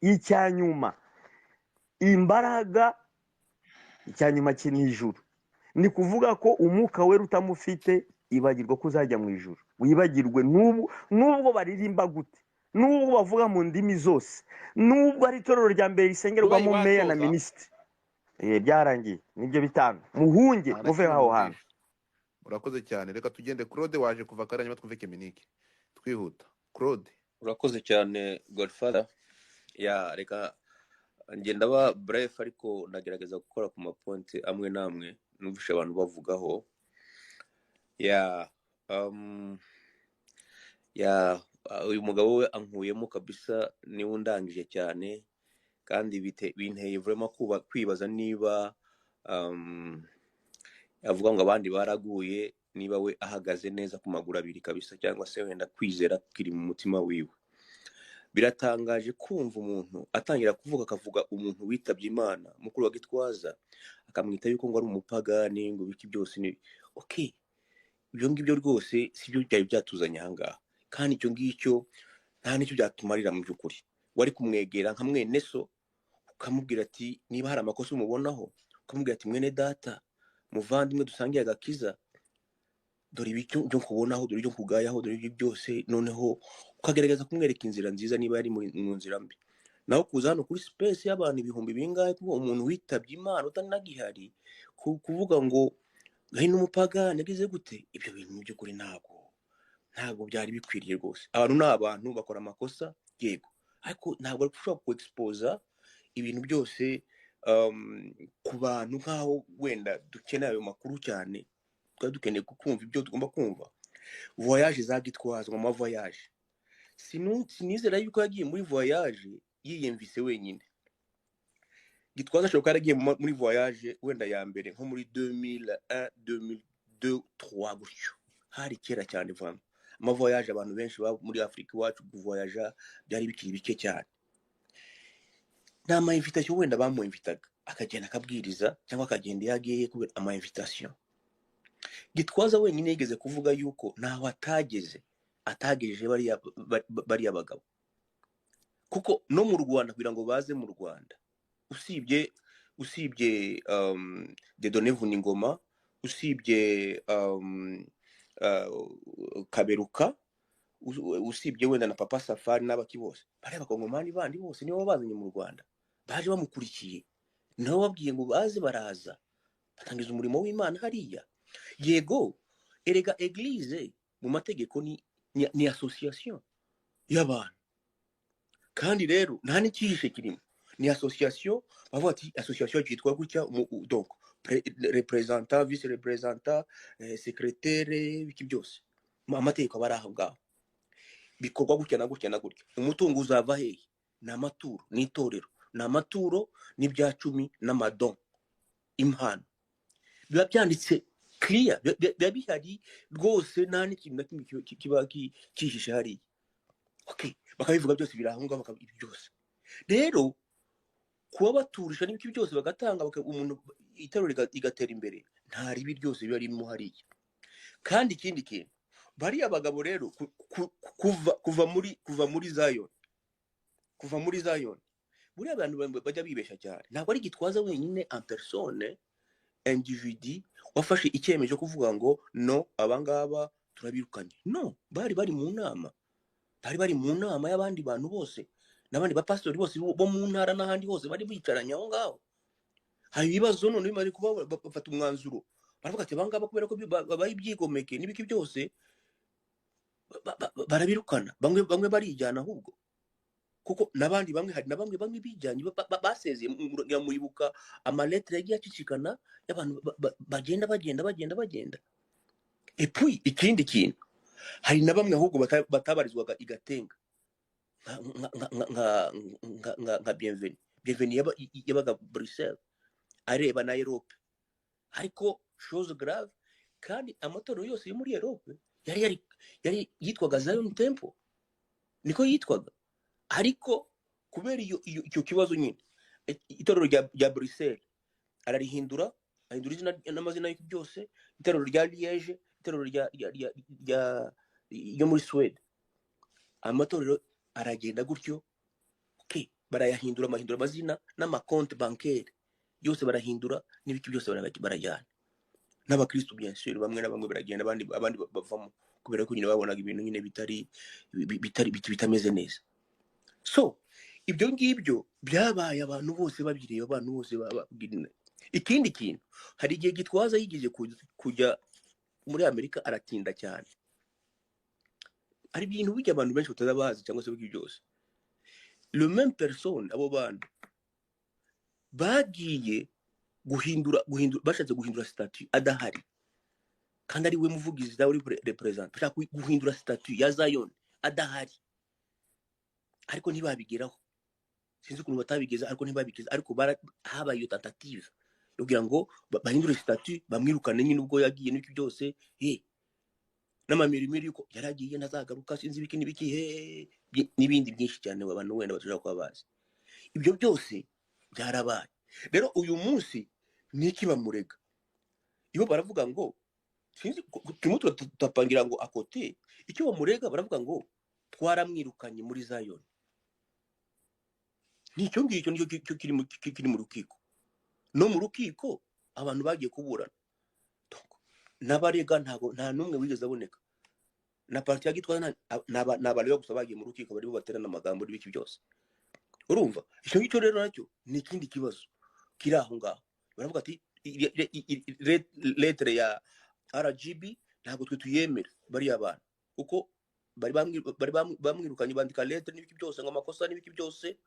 S8: Icyanyuma imbaraga icyanyuma cy'ijuru, ni kuvuga ko umwuka we utamufite ibagirwa ko uzajya mu ijuru. Wibagirwe nubwo baririmba gute, nubwo bavuga mu ndimi zose, nubwo ari itorero rya mbere risengerwamo meya na minisitiri. Byarangiye nibyo bitanu, muhunge muve aho hantu.
S2: Urakoze cyane. Reka tugende. Claude waje kuva karanya twumve Keminike twihuta. Claude
S7: urakoze cyane Godfather. Reka ngenda ba bref ariko ndagerageza gukora ku mapointi amwe namwe numvishe abantu bavugaho. ya uyu mugabo we ankuyemo kabisa niwe undangije cyane kandi binteye vraiment kwibaza niba avuga ngo abandi baraguye niba we ahagaze neza ku maguru abiri kabisa cyangwa se wenda kwizera kiri mu mutima wiwe. Biratangaje kumva umuntu atangira kuvuga akavuga umuntu witabye Imana mukuru wa Gitwaza akamwita yuko ngo ari umupagani ngo biki byose ni okay. Ibyo ngibyo rwose sibyo byari byatuzanye ahangaha kandi icyo ngicyo nta nicyo byatumarira mu by'ukuri. Wari kumwegera nka mwene so ukamubwira ati niba hari amakosa umubonaho ukamubwira ati mwene data muvandimwe dusangiye agakiza dore ibyo byo kubonaho dore ibyo kugayaho dore ibyo byose noneho ukagerageza kumwereka inzira nziza niba yari mu nzira mbi. Naho kuza hano kuri space y'abantu ibihumbi bingahe kuko umuntu witabye Imana utanagihari kuvuga ngo gahini umupagani yagize gute, ibyo bintu mu by'ukuri ntabwo byari bikwiriye rwose. Abantu n'abantu bakora amakosa yego ariko ntabwo ushobora ku expose ibintu byose ku bantu nkaho wenda dukeneye ayo makuru cyane twari dukeneye kumva ibyo tugomba kumva. Voyage za Gitwaza mu voyage sinizera yuko yagiye muri voyage yiyemvise wenyine. Gitwaza ashobora kuba yaragiye muri voyage wenda ya mbere nko muri 2001 2002 3 gutyo hari kera cyane vama voyage abantu benshi muri Afrika iwacu voyage byari bikiri bike cyane. Nama invitation wenda bamuinvitaga akagenda akabwiriza cyangwa akagenda yagiye kubera ama invitation. Gitwaza wenyine yigeze kuvuga yuko naho atagejeje bari abagabo kuko no mu Rwanda kugira ngo baze mu Rwanda usibye Dieudonné Vuningoma usibye Kaberuka usibye wenda na Papa Safari n'abaki bose bari abakongomani bandi bose nibo bazanye mu Rwanda baje bamukurikiye nabo babwiye ngo baze baraza batangiza umurimo w'Imana hariya. Yego erega eglise mu mategeko ni association y'abantu kandi rero nta n'ikihishe kirimo ni association bavuga ati association yitwa gutya donc représentant vice représentant secrétaire biki byose amategeko bari aho ngaho bikorwa gutya na gutya na gutya. Umutungo uzava hehe? Ni amaturo n'itorero ni amaturo n'ibya 10 n'amadon impano biba byanditse clear biba bihari rwose nta n'ikintu na kimwe kiba kihishe hariya. Okay bakabivuga byose birahunga bakabivuga byose. Rero kuba baturisha n'ibiki byose bagatanga umuntu itarore igatera imbere nta ribi ryose biba ririmo hariya. Kandi ikindi kintu bari abagabo rero kuva muri Zion buri abantu bajya bibesha cyane. Ntabwo ari Gitwaza wenyine en personne individu wafashe icyemezo kuvuga ngo no abangaba turabirukanye. No bari mu nama y'abandi bantu bose n'abandi bapastori bose bo mu ntara n'ahandi hose bari bicaranye aho ngaho. Hari ibibazo none bari kuba bafata umwanzuro baravuga ati abangaba kubera ko babaye ibyigomeke n'ibiki byose barabirukana bamwe barijyana ahubwo kuko nabandi bamwe hari nabamwe bijyanye basezeye muribuka amaletre yagiye acicikana y'abantu bagenda. Et puis ikindi kintu hari na bamwe ahubwo batabarizwaga igatenga nka bienvenue yabaga Bruxelles areba na Europe ariko chose grave kandi amatorero yose yo muri Europe yari yitwaga Zion Temple niko yitwaga ariko kubera icyo kibazo nyine itorero rya Bruxelles ararihindura izina n'amazina y'ibyo byose. Itorero rya Liège itorero ryo muri Sweden amatorero aragenda gutyo. Okay barayahindura amazina n'amakonte bancaire yose barahindura n'ibiki byose barajyana. N'abakristo bien sûr bamwe na bamwe baragenda abandi bavamo kubera ko nyine babonaga ibintu nyine bitameze neza. So ibyo ngibyo byabaye abantu bose babireba abantu bose babwirina. Ikindi kintu hari igihe Gitwaza yigeze kujya muri Amerika aratinda cyane. Hari ibintu bijya abantu benshi batazabazi cyangwa se bw'ibyo byose. Le même personne abo bantu bagiye bashatse guhindura statut adahari kandi ari we muvugizi dawe uri represent ushaka guhindura statut ya Zion adahari ariko ntibabigeraho sinzi ukuntu batabigeza ariko ntibabigeza ariko habaye iyo tentative kugira ngo bahindure statut bamwirukane nyine ubwo yagiye n'iki byose n'amamirimiri yuko yaragiye ntazagaruka sinzi ibiki n'ibiki n'ibindi byinshi cyane abantu wenda bashobora kuba bazi ibyo byose byarabaye rero uyu munsi niki bamurega iyo baravuga ngo sinzi turimo tutapangira ngo akote icyo bamurega baravuga ngo twaramwirukanye muri Zion nicyo ngicyo nicyo kiri mu rukiko no mu rukiko abantu bagiye kuburana n'abarega nta numwe wigeze aboneka na parti ya Gitwaza n'abantu gusa bagiye mu rukiko bari baterana amagambo n'ibiki byose urumva icyo ngicyo rero nacyo ni ikindi kibazo kiri aho ngaho baravuga ati lettre ya RGB ntabwo twe tuyemera bari abantu uko bari bamwirukanye bandika lettre n'ibiki byose ngo amakosa n'ibiki byose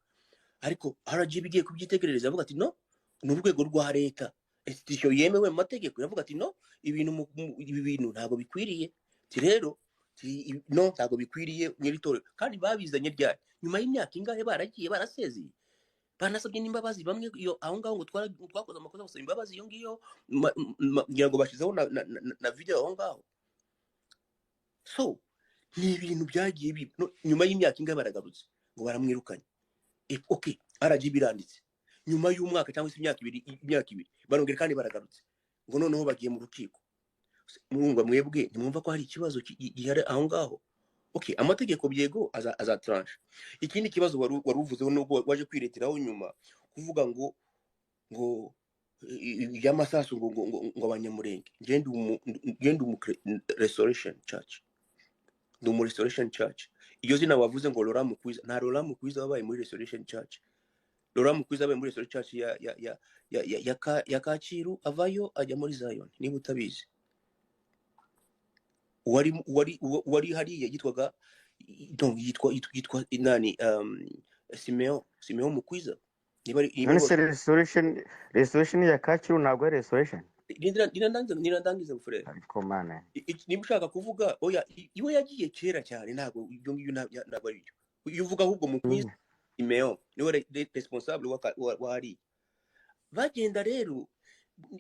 S7: ariko RGB igiye kubyitegerereza avuga ati no ni urwego rwa leta institution yemewe mu mategeko yavuga ati no ibi bintu ntabwo bikwiriye rero no ntabwo bikwiriye mw'iritorero kandi babizanye ryari nyuma y'imyaka ingahe baragiye barasezeye banasabye n'imbabazi bamwe iyo aho ngaho ngo twakoze amakosa gusa imbabazi iyo ngiyo ngira ngo bashizeho na video aho ngaho so ni ibintu byagiye nyuma y'imyaka ingahe baragarutse ngo baramwirukanye okay RGB iranditse nyuma y'umwaka cyangwa se imyaka ibiri barongera kandi baragarutse ngo noneho bagiye mu rukiko murumva mwebwe ntimwumva ko hari ikibazo gihari aho ngaho okay amategeko byego azatranche ikindi kibazo wari uvuzeho nubwo waje kwireteraho nyuma kuvuga ngo y'amasasu ngo abanyamurenge ngende restoration church mu restoration church iyo zina wavuze ngo Laurent Mukwiza nta Laurent Mukwiza wabaye muri restoration church Laurent Mukwiza wabaye muri restoration church ya Kacyiru avayo ajya muri Zion niba utabizi wari hariya yitwaga yitwa inani Simeon Mukwiza niba
S8: restoration ya Kacyiru ntabwo ari restoration
S7: nirandangiza frere
S8: ariko mana
S7: niba ushaka kuvuga oya iwe yagiye kera cyane ntabwo ibyo ngibyo ntabwo ari byo iyo uvuga ahubwo Mukwiza Simeon niwe responsable wa hariya bagenda rero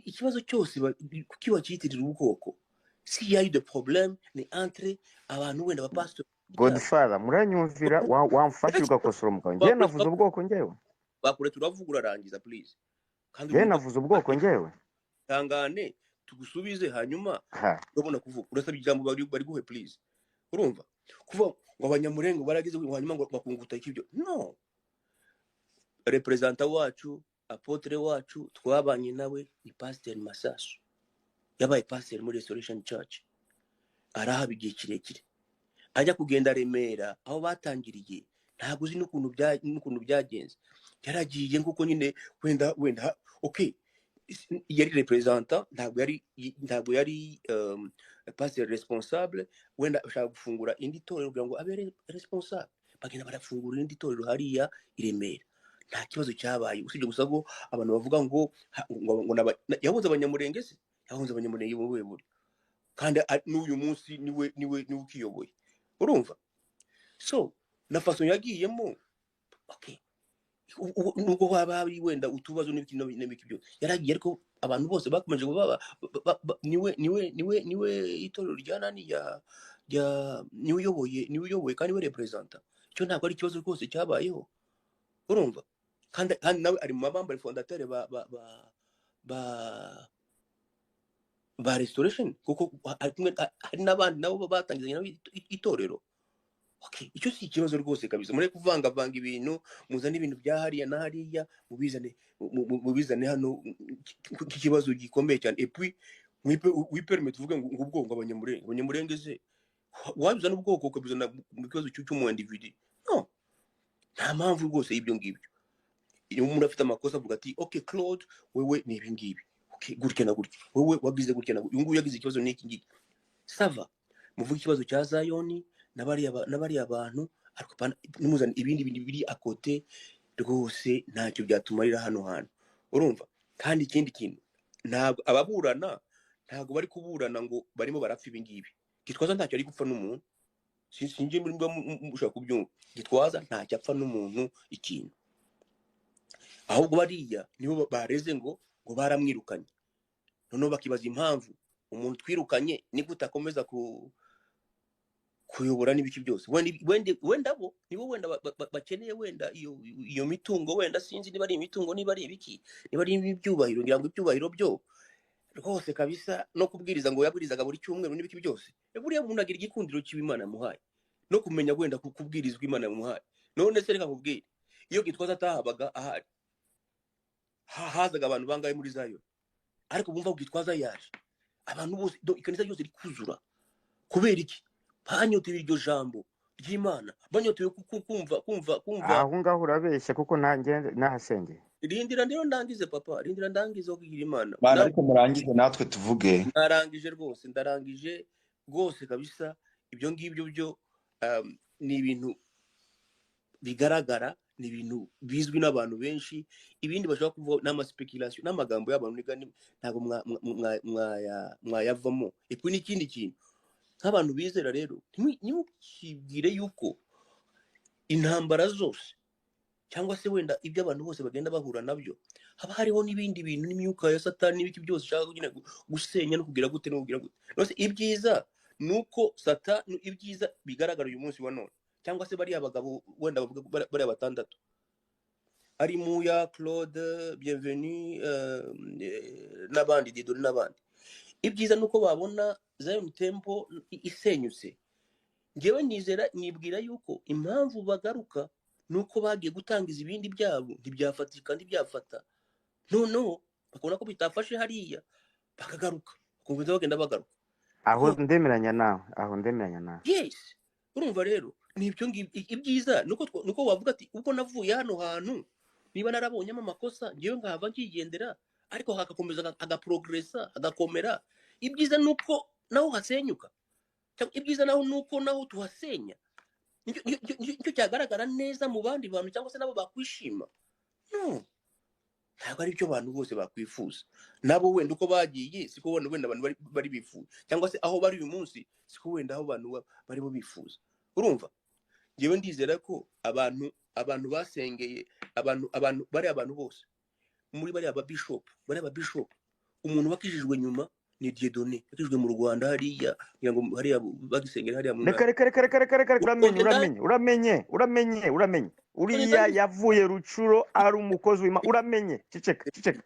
S7: ikibazo cyose kukiba cyitirira ubwoko si yayi de problème ni entre abantu wenda ba pastor
S8: Godfather muranyumvira wamfasha ugakosora umugabo ngiye navuze ubwoko ngewe
S7: bakure turavuga urarangiza please
S8: kandi ngiye navuze ubwoko ngewe
S7: tangane tugusubize hanyuma urabona kuvuga urasabye ijambo bari guhe please urumva kuvuga ngo abanyamurenge barageze hanyuma ngo bakunguta ikibyo no representant wacu apotre wacu twabanye nawe ni Pastor Masasu yabaye pastor muri Restoration Church araha bigiye kirekire ajya kugenda Remera aho batangiriye ntabwo uzi n'ukuntu byagenze yaragiye nguko nyine wenda okay yari representant ntabwo yari pastor responsable wenda ashaka gufungura indi torero kugira ngo abe responsable bagenda barafungura indi torero hariya Remera nta kibazo cyabaye usibye gusa ngo abantu bavuga ngo yahuze abanyamurenge se yahunze abanyamurenge mu buri kandi n'uyu munsi niwe ukiyoboye urumva so na façon yagiyemo okay nuko habari wenda utubazo n'ibiki byo yaragiye ariko abantu bose bakomeje baba niwe itorero ryanani ya niwe uyoboye kandi we representa cyo ntabwo ari ikibazo rwose cyabayeho urumva kandi nawe ari mu mabamba fondateur ba restoration kuko hari n'abandi nabo batangizanye nawe itorero okay icyo si ikibazo rwose kabisa muri kuvanga ibintu muzana ibintu bya hariya na hariya mubizane hano ikibazo gikomeye cyane et puis wipermet tuvuge ngo ubwongo abanyamurenge se wabizana ubwoko ukabizana mu kibazo cy'umu individu no nta mpamvu rwose y'ibyo ngibyo iyo umuntu afite amakosa avuga ati okay Claude wewe ni ibi ngibi okay gutya na gutya wewe wagize gutya na gutya nguyu yagize ikibazo n'iki ngiki sava muvuga ikibazo cya Zion n'abari abantu ariko nimuzana ibindi biri akote rwose ntacyo byatumarira hano hantu urumva kandi ikindi kintu ntabwo ababurana ntago bari kuburana ngo barimo barapfa ibingibi. Gitwaza ntacyo ari gupfa n'umuntu, sinje muri mushaka kubyumva. Gitwaza ntacyo apfa n'umuntu ikintu, ahubwo bariya nibo bareze ngo baramwirukanye. Noneho bakibaza impamvu umuntu twirukanye ni gute akomeza kuyobora n'ibiki byose. Wenda bo nibo wenda bakeneye wenda iyo mitungo, wenda sinzi niba ari imitungo, niba ari ibiki, niba ari ibyubahiro, ngira ngo ibyubahiro byo rwose kabisa, no kubwiriza ngo yabwirizaga buri cyumweru n'ibiki byose. Buriya umuntu agira igikundiro cy'Imana yamuhaye, no kumenya wenda kubwirizwa Imana yamuhaye. None se reka nkubwire, iyo Gitwaza atahabaga ahari, hazaga abantu bangaye muri Zion, ariko bumva ko Gitwaza yaje, abantu bose ikanisa yose rikuzura. Kubera iki? Banyotewe iryo jambo ry'Imana, banyotewe kumva
S8: aho ngaho urabeshya kuko nanjye nahasengeye.
S7: Rindira rero ndangize papa, rindira ndangize wo kugira Imana.
S9: Bana ariko murangize natwe tuvuge.
S7: Ndarangije rwose, ndarangije rwose kabisa. Ibyo ngibyo byo ni ibintu bigaragara, ni ibintu bizwi n'abantu benshi. Ibindi bashaka kuvuga n'ama speculation n'amagambo y'abantu ntago mwayavamo. Epwe n'ikindi kintu nk'abantu bizera rero, ntimukibwire yuko intambara zose cyangwa se wenda ibyo abantu bose bagenda bahura nabyo haba hariho n'ibindi bintu n'imyuka ya Satani n'ibiki byose ushaka gusenya no kugira gute no kugira gute. Nose ibyiza nuko Satani, ibyiza bigaragara uyu munsi wa none, cyangwa se bari abagabo wenda bavuga bari batandatu, ari Muya, Claude, Bienvenue n'abandi Didori n'abandi. Ibyiza nuko babona Zion Temple isenyutse. Ngewe nibwira yuko impamvu bagaruka nuko bagiye gutangiza ibindi byabo ntibyafatika ntibyafata, noneho bakabona ko bitafashe hariya bakagaruka, bakomeza bagenda bagaruka.
S8: Aho ndemeranya nawe.
S7: Yes, urumva rero nibyo ibyiza nuko wavuga ati ubwo navuye hano hantu niba narabonyemo amakosa ngewe nkava nkigendera, ariko hakakomeza agaprogressa agakomera. Ibyiza nuko naho hasenyuka, ibyiza nuko naho tuhasenya. Nicyo cyagaragara neza mu bandi bantu, cyangwa se nabo bakwishima. No, ntabwo ari byo abantu bose bakwifuza. Nabo wenda uko bagiye siko wenda abantu bari bifuza, cyangwa se aho bari uyu munsi siko wenda aho abantu barimo bifuza. Urumva, ngewe ndizera ko abantu basengeye, abantu bari abantu bose muri bari bishop, umuntu wakijijwe nyuma ni Dieudonné, yakijijwe mu Rwanda hariya, ngo hariya bagisengera hariya mu
S8: uramenye uriya yavuye Rucuro ari umukozi w'Imana. Uramenye, ceceka.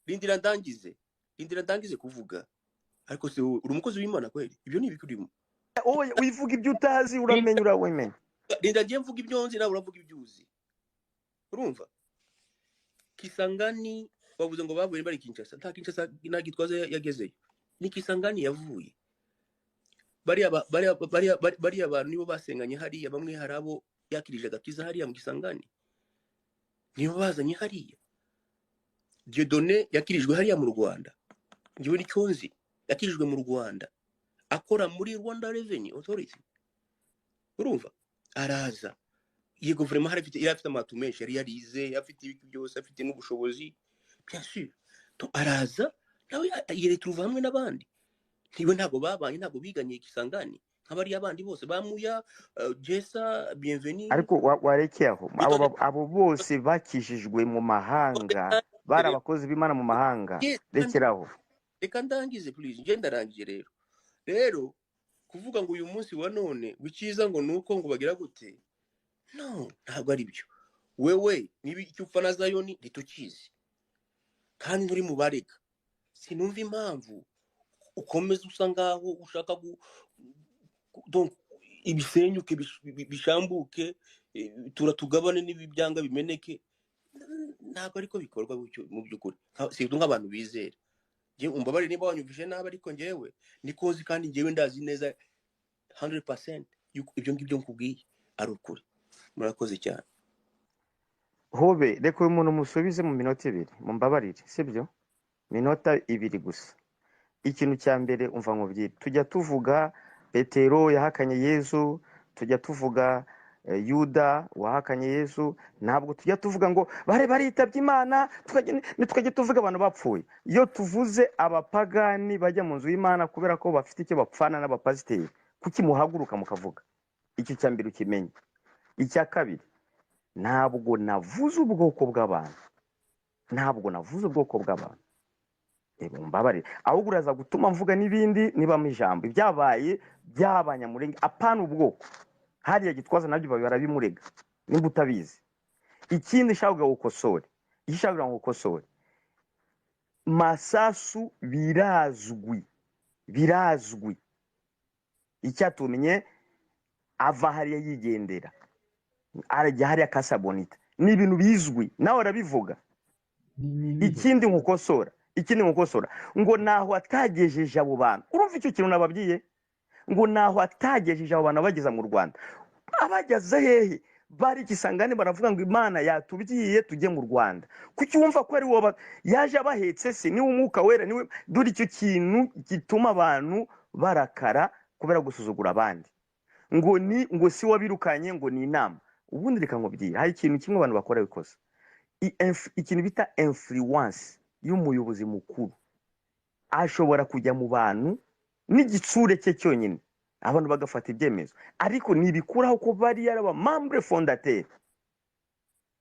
S7: Rindira ndangize kuvuga. Ariko se uri umukozi w'Imana kweli? Ibyo ni ibikurimo.
S8: Oya, uyivuga ibyo utazi, uramenye urawemenya.
S7: Rindira ngiye mvuga ibyo nzi, nawe uravuga ibyo uzi. Urumva? Kisangani bavuze ngo bavuye bari Kinshasa. Nta Kinshasa na Gitwaza yagezeyo. Ni Kisangani yavuye. Bari abantu nibo basenganye hariya, bamwe harabo yakirije agakiza hariya mu Kisangani. Nibo bazanye hariya. Dieudonné yakirijwe hariya mu Rwanda. Ngiwe nicyo nzi, yakirijwe mu Rwanda. Akora muri Rwanda Revenue Authority. Urumva? Araza. Yego vraiment yarafite amatu menshi, yari yarize, afite ibiki byose, afite n'ubushobozi. Bien sûr. To araza nawe yeretruva hamwe n'abandi. Niwe ntago babanye, ntago biganye Kisangani nk'abari abandi bose bamuya Jessa Bienvenue.
S8: Ariko warekeye aho, abo bose bakishijwe mu mahanga, bari abakozi b'Imana mu mahanga. Rekeraho.
S7: Reka ndangize please, nje ndarangije rero kuvuga ngo uyu munsi wa none wikiza ngo nuko ngo bagira gute. No, ntabwo ari byo. Wewe nibi icyo upfa na Zion ntitukizi, kandi nturi mu bareka. Sinumva impamvu ukomeza usa ngaho ushaka donc ibisenyuke bishambuke, turatugabane n'ibyanga bimeneke. Ntabwo ariko bikorwa mu by'ukuri. Sinzi nk'abantu bizera. Je umbabare niba wanyumvise nabi, ariko ngewe nikozi kandi ngewe ndazi neza 100% ibyo ngibyo nkubwiye ari ukuri. Murakoze cyane.
S8: Hobe, reka uyu muntu musubize mu minota 2, mumbabarire, sibyo? Minota 2 gusa. Ikintu cya mbere umva nkubwire, tujya tuvuga Petero yahakanye Yesu, tujya tuvuga Yuda wahakanye Yesu, ntabwo tujya tuvuga ngo baritabye Imana tukajya tuvuga abantu bapfuye. Iyo tuvuze abapagani bajya mu nzu y'Imana kubera ko bafite icyo bapfana n'abapasiteri, kuki muhaguruka mukavuga? Icyo cya mbere ukimenye. Icya kabiri, ntabwo navuze ubwoko bw'abantu, ntabwo navuze ubwoko bw'abantu. Mbabarire, ahubwo uraza gutuma mvuga n'ibindi nibamo ijambo ibyabaye by'abanyamurenge, apana ubwoko. Hariya Gitwaza nabyo barabimurega nimba utabizi. Ikindi shaka gukosora, ishaka gukosora, Masasu birazwi icyatumenye ava hariya yigendera, arajya hariya Kasabonita, ni ibintu bizwi nawe arabivuga. Ikindi nkukosora ngo naho atagejeje abo bantu, urumva icyo kintu nababwiye, ngo naho atagejeje abo bantu bageza mu Rwanda. Abageze hehe? Bari Kisangani baravuga ngo Imana yatubwiye tujye mu Rwanda. Kuki wumva ko ari wowe yaje abahetse se? Ni umwuka wera, niwe. Dore icyo kintu gituma abantu barakara kubera gusuzugura abandi, ngo si wabirukanye, ngo ni inama. Ubundi reka nkubwire, hari ikintu kimwe abantu bakora bikoze, ikintu bita influence y'umuyobozi mukuru. Ashobora kujya mu bantu n'igitsure cye cyonyine, abantu bagafata ibyemezo, ariko nibikuraho ko bari araba membre fondateur,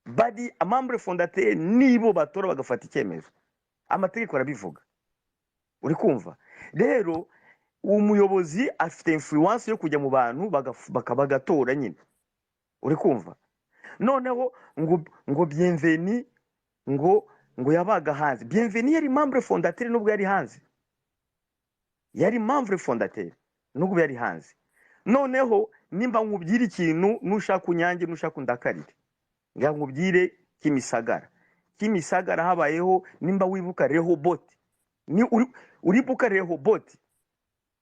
S8: bari membre fondateur nibo batora bagafata icyemezo. Amategeko arabivuga, uri kumva? Rero umuyobozi afite influence yo kujya mu bantu bakabagatora nyine, uri kumva? Noneho ngo Bienveni ngo yabaga hanze. Bienveni yari membre fondateur nubwo yari hanze, yari membre fondateur nubwo yari hanze. Noneho nimba nkubwira ikintu nushaka unyange nushaka undakarire, nga nkubwire Kimisagara habayeho, nimba wibuka Rehoboth, ni uribuka Rehoboth,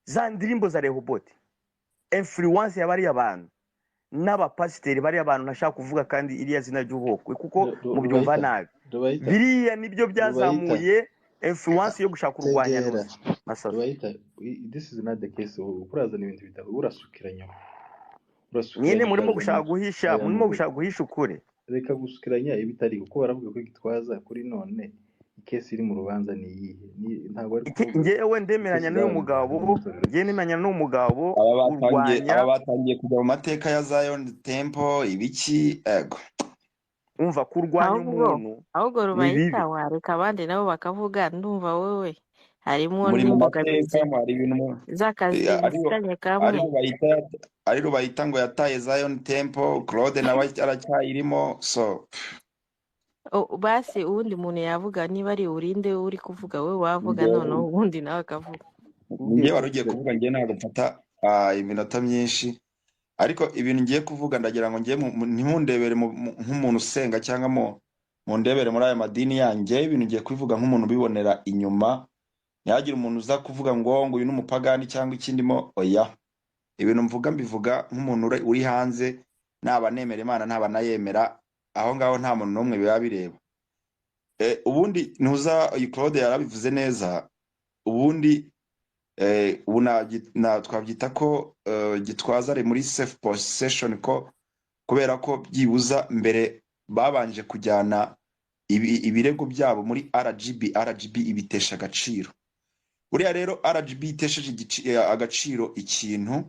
S8: za ndirimbo za Rehoboth, influence yabari abantu n'abapasiteri bari abantu nashaka kuvuga, kandi iriya zina ry'ubwoko kuko mubyumva nabi. Biriya nibyo byazamuye influence yo gushaka kurwanya Masasu.
S4: This is not the case. Urazana ibintu bitatu, urasukiranya
S8: nyine murimo gushaka guhisha ukuri.
S4: Reka gusukiranya ibitari, kuko baravuga ko Gitwaza kuri none ikesi iri mu rubanza ni iyihe? Ntabwo ari
S8: ngewe ndemeranya n'uyu mugabo, urwanya
S9: abatangiye kujya mu mateka ya Zion Temple ibiki ego.
S8: Umva kurwanya umuntu
S5: ahubwo rubayita wareka abandi nabo bakavuga. Ndumva wewe harimo
S9: n'imbogamizi
S5: z'akazi zifitanye kamwe.
S9: Ari rubayita ngo yataye Zion Temple, Claude nawe aracyayirimo. So
S5: basi uwundi muntu yavuga, niba ari urinde uri kuvuga, we wavuga noneho ubundi nawe akavuga.
S9: Ngiye warugiye kuvuga, ngiye ntabwo mfata iminota myinshi, ariko ibintu ngiye kuvuga ndagira ngo ngiye ntimundebere nk'umuntu usenga cyangwa mundebere muri aya madini yanjye. Ibintu ngiye kubivuga nk'umuntu ubibonera inyuma, ntihagire umuntu uza kuvuga ngo uyu ni umupagani cyangwa ikindimo. Oya, ibintu mvuga mbivuga nk'umuntu uri hanze, naba nemera Imana ntaba nayemera, aho ngaho nta muntu n'umwe biba bireba. Ubundi ntuza Claude yarabivuze neza. Ubundi twabyita ko Gitwaza ari muri safe possession, ko kubera ko byibuza mbere babanje kujyana ibirego byabo muri RGB ibitesha agaciro. Buriya rero RGB itesheje agaciro ikintu,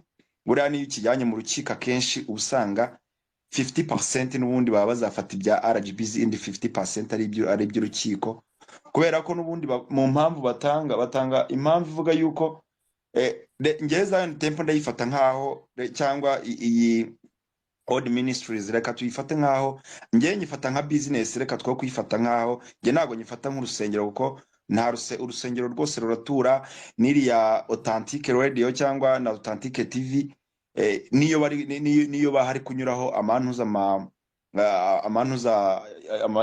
S9: buriya niyo kijyanye mu rukiko akenshi usanga 50% n'ubundi baba bazafata ibya RGB, indi 50% ari iby'urukiko, kubera ko n'ubundi mu mpamvu batanga impamvu ivuga yuko ngeze Zion Temple ndayifata nkaho, cyangwa iyi Old Ministries reka tuyifate nkaho, ngiye nyifata nka business, reka two kuyifata nkaho, ngiye ntago nyifata nk'urusengero, kuko nta urusengero rwose ruratura n'iriya Authentic Radio cyangwa na Authentic TV. Niyo bahari kunyuraho amanuza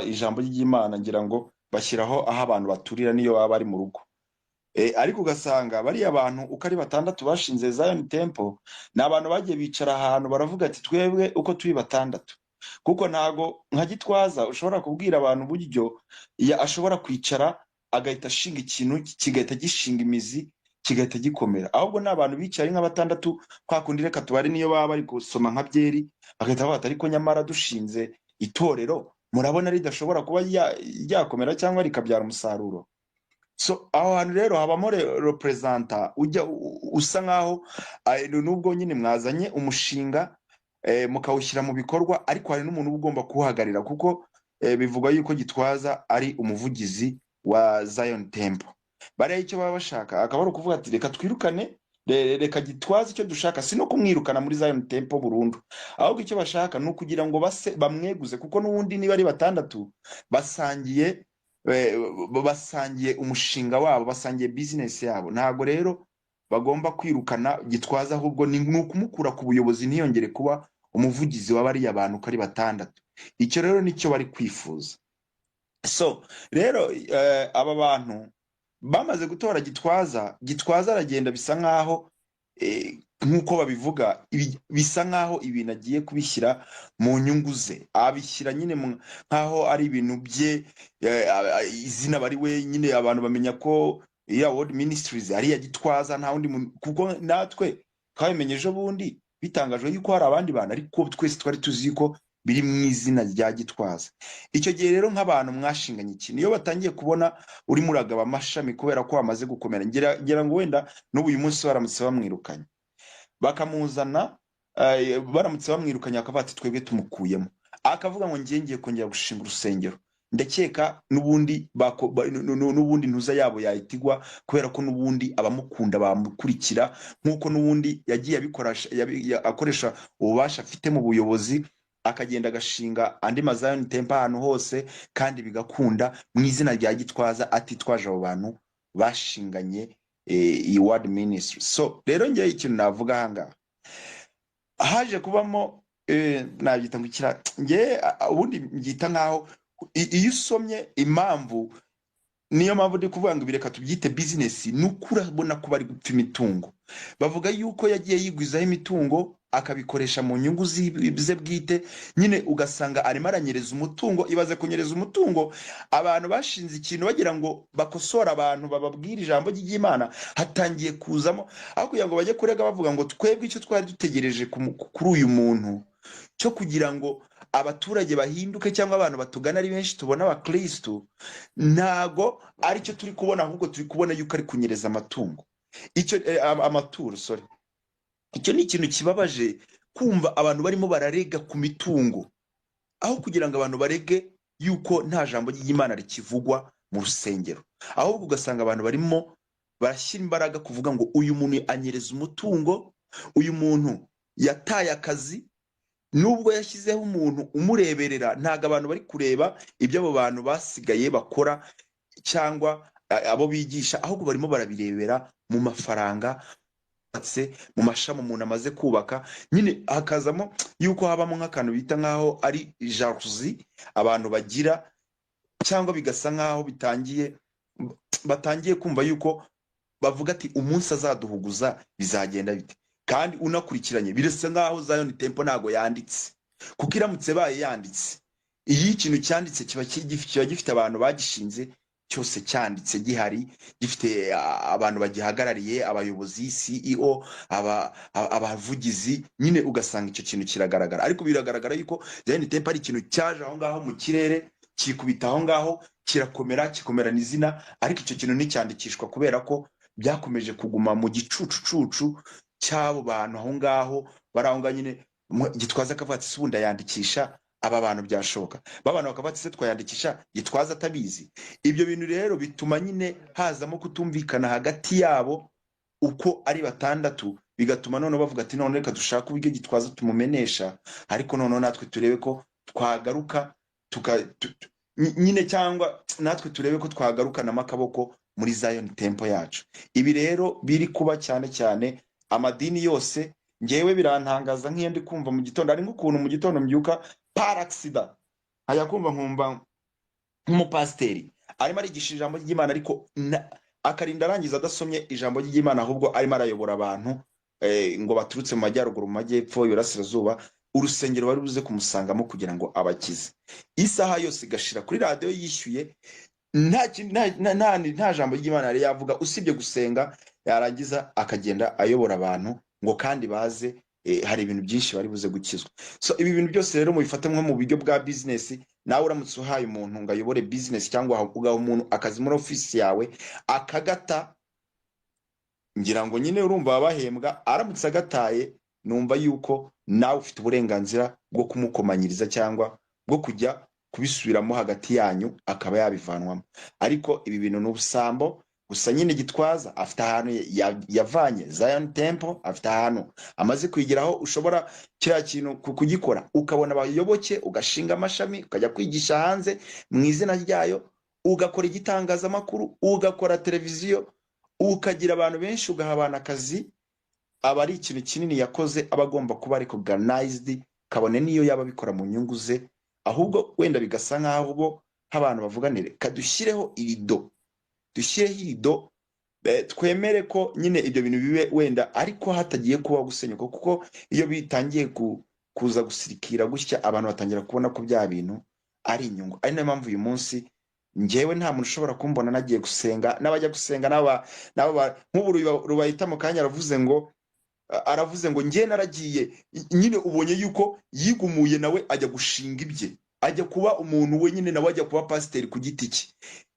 S9: ijambo ry'Imana, ngira ngo bashyiraho aho abantu baturira niyo baba bari mu rugo. Ariko ugasanga bariya abantu uko ari batandatu bashinze Zion Temple, ni abantu bagiye bicara ahantu baravuga ati twebwe uko turi batandatu, kuko ntago nka Gitwaza ushobora kubwira abantu uburyo ashobora kwicara agahita ashinga ikintu kigahita gishinga imizi kigahita gikomera. Ahubwo n'abantu bicaye nka batandatu kwa kundi reka tubare niyo baba bari gusoma nka byeri bagahita bata ariko nyamara dushinze itorero murabona ridashobora kuba ryakomera cyangwa rikabyara umusaruro. So aho hantu rero habamo representa ujya usa nkaho nubwo nyine mwazanye umushinga mukawushyira mu bikorwa ariko hari n'umuntu ugomba kuwuhagarira kuko bivugwa yuko Gitwaza ari umuvugizi wa Zion Temple. Bariya icyo baba bashaka akaba ari ukuvuga ati reka twirukane reka Gitwaza icyo dushaka si no kumwirukana muri Zion Temple burundu, ahubwo icyo bashaka ni ukugira ngo bamweguze kuko n'ubundi niba ari batandatu basangiye umushinga wabo, basangiye business yabo. Ntabwo rero bagomba kwirukana Gitwaza ahubwo ni ukumukura ku buyobozi ntiyongere kuba umuvugizi w'abariya abantu ko ari batandatu. Icyo rero nicyo bari kwifuza. So rero aba bantu bamaze gutora Gitwaza aragenda bisa nkaho nkuko babivuga bisa nkaho ibintu agiye kubishyira mu nyungu ze, abishyira nyine nkaho ari ibintu bye, izina bari we nyine abantu bamenya ko World Ministries ari ya Gitwaza nta wundi kuko natwe twabimenyeje bundi bitangajwe yuko hari abandi bantu ariko twese twari tuzi ko biri mu izina rya Gitwaza. Icyo gihe rero nk'abantu mwashinganye ikintu iyo batangiye kubona uri muragaba amashami kubera ko amaze gukomera ngira ngo wenda n'ubu uyu munsi baramutse bamwirukanye bakamuzana baramutse bamwirukanye akavuga ati twebwe tumukuyemo akavuga ngo ngiye kongera gushinga urusengero, ndakeka n'ubundi ntuza yabo yayitigwa kubera ko n'ubundi abamukunda bamukurikira nk'uko n'ubundi yagiye akoresha ububasha afite mu buyobozi akagenda agashinga andi Zion Temple ahantu hose kandi bigakunda mu izina rya Gitwaza atitwaje abo bantu bashinganye iyi World Ministry. So rero ngiye ikintu navuga ahangaha haje kubamo nabyita ngo ikira ngiye ubundi mbyita nkaho iyo usomye impamvu niyo mpamvu ndi kuvuga ngo bireka tubyite business nukura bona ko bari gupfa imitungo. Bavuga yuko yagiye yigwizaho imitungo akabikoresha mu nyungu ze bwite, nyine ugasanga arimo aranyereza umutungo. Ibaze kunyereza umutungo, abantu bashinze ikintu bagira ngo bakosora abantu bababwira ijambo ry'Imana, hatangiye kuzamo aho kugira ngo bajye kurega bavuga ngo twebwe icyo twari dutegereje kuri uyu muntu cyo kugira ngo abaturage bahinduke cyangwa abantu batugana ari benshi tubona abakristo, ntago ari cyo turi kubona, ahubwo turi kubona yuko ari kunyereza amatungo amaturo. Sorry, icyo ni ikintu kibabaje kumva abantu barimo bararega ku mitungo aho kugira ngo abantu barege yuko nta jambo ry'Imana rikivugwa mu rusengero, ahubwo ugasanga abantu barimo barashyira imbaraga kuvuga ngo uyu muntu anyereza umutungo, uyu muntu yataye akazi. Nubwo yashyizeho umuntu umureberera, ntago abantu bari kureba ibyo abo bantu basigaye bakora cyangwa abo bigisha, ahubwo barimo barabirebera mu mafaranga mu mashami umuntu amaze kubaka. Nyine hakazamo yuko habamo nk'akantu bita nkaho ari jalousie abantu bagira, cyangwa bigasa nkaho batangiye kumva yuko bavuga ati umunsi azaduhuguza bizagenda bite. Kandi unakurikiranye birasa nkaho Zion Temple ntago yanditse, kuko iramutse baye yanditse iyi ikintu cyanditse kiba gifite abantu bagishinze, cyose cyanditse gihari gifite abantu bagihagarariye, abayobozi, CEO, abavugizi, nyine ugasanga icyo kintu kiragaragara. Ariko biragaragara yuko Zion Temple ari ikintu cyaje aho ngaho mu kirere kikubita aho ngaho kikomera n'izina, ariko icyo kintu nticyandikishwa kubera ko byakomeje kuguma mu gicucucucu cy'abo bantu aho ngaho barahunga. Nyine Gitwaza akavuga ati subunda yandikisha aba bantu byashoboka, babana bakavuga ati se twayandikisha Gitwaza atabizi. Ibyo bintu rero bituma nyine hazamo kutumvikana hagati yabo uko ari batandatu, bigatuma none bavuga ati none reka dushaka uburyo Gitwaza tumumenesha, ariko none natwe turebe ko twagaruka nyine cyangwa natwe turebe ko twagarukanamo akaboko muri Zion Temple yacu. Ibi rero biri kuba cyane cyane amadini yose. Ngewe birantangaza nk'iyo ndi kumva mu gitondo, ari nk'ukuntu mu gitondo mbyuka par accident aya kumva nkumva nk'umupasiteri arimo arigisha ijambo ry'Imana, ariko akarinda arangiza adasomye ijambo ry'Imana, ahubwo arimo arayobora abantu ngo baturutse mu majyaruguru, mu majyepfo, iburasirazuba, urusengero bari buze kumusangamo kugira ngo abakize. Isaha yose igashira kuri radio yishyuye, nta jambo ry'Imana yari yavuga usibye gusenga yarangiza akagenda ayobora abantu ngo kandi baze hari ibintu byinshi bari buze gukizwa. So ibi bintu byose rero mubifate nko mu buryo bwa business. Nawe uramutse uhaye umuntu ngo ayobore business cyangwa ugaha umuntu akazi muri office yawe akagata, ngira ngo nyine urumva bahembwa, aramutse agataye numva yuko nawe ufite uburenganzira bwo kumukomanyiriza cyangwa bwo kujya kubisubiramo hagati yanyu akaba yabivanwamo. Ariko ibi bintu n'ubusambo. Gusa nyine Gitwaza afite ahantu yavanye Zion Temple, afite ahantu amaze kwigiraho ushobora kiriya kintu kugikora ukabona abayoboke, ugashinga amashami, ukajya kwigisha hanze mu izina ryayo, ugakora igitangazamakuru, ugakora televiziyo, ukagira abantu benshi, ugaha abantu akazi. Aba ari ikintu kinini yakoze, aba agomba kuba recognized, kabone niyo yaba bikora mu nyungu ze, ahubwo wenda bigasa nkaho bo nk'abantu bavuganire kadushyireho irido, dushyireho irido, twemere ko nyine ibyo bintu bibe wenda, ariko hatagiye kuba gusenyuka, kuko iyo bitangiye kuza gusirikira gutya abantu batangira kubona ko bya bintu ari inyungu. Ari nayo mpamvu uyu munsi njyewe nta muntu ushobora kumbona nagiye gusenga, n'abajya gusenga nk'ubu Rubayita mu kanya aravuze ngo njye naragiye, nyine ubonye yuko yigumuye nawe ajya gushinga ibye, ajya kuba umuntu we nyine nawe ajya kuba pasiteri ku giti cye.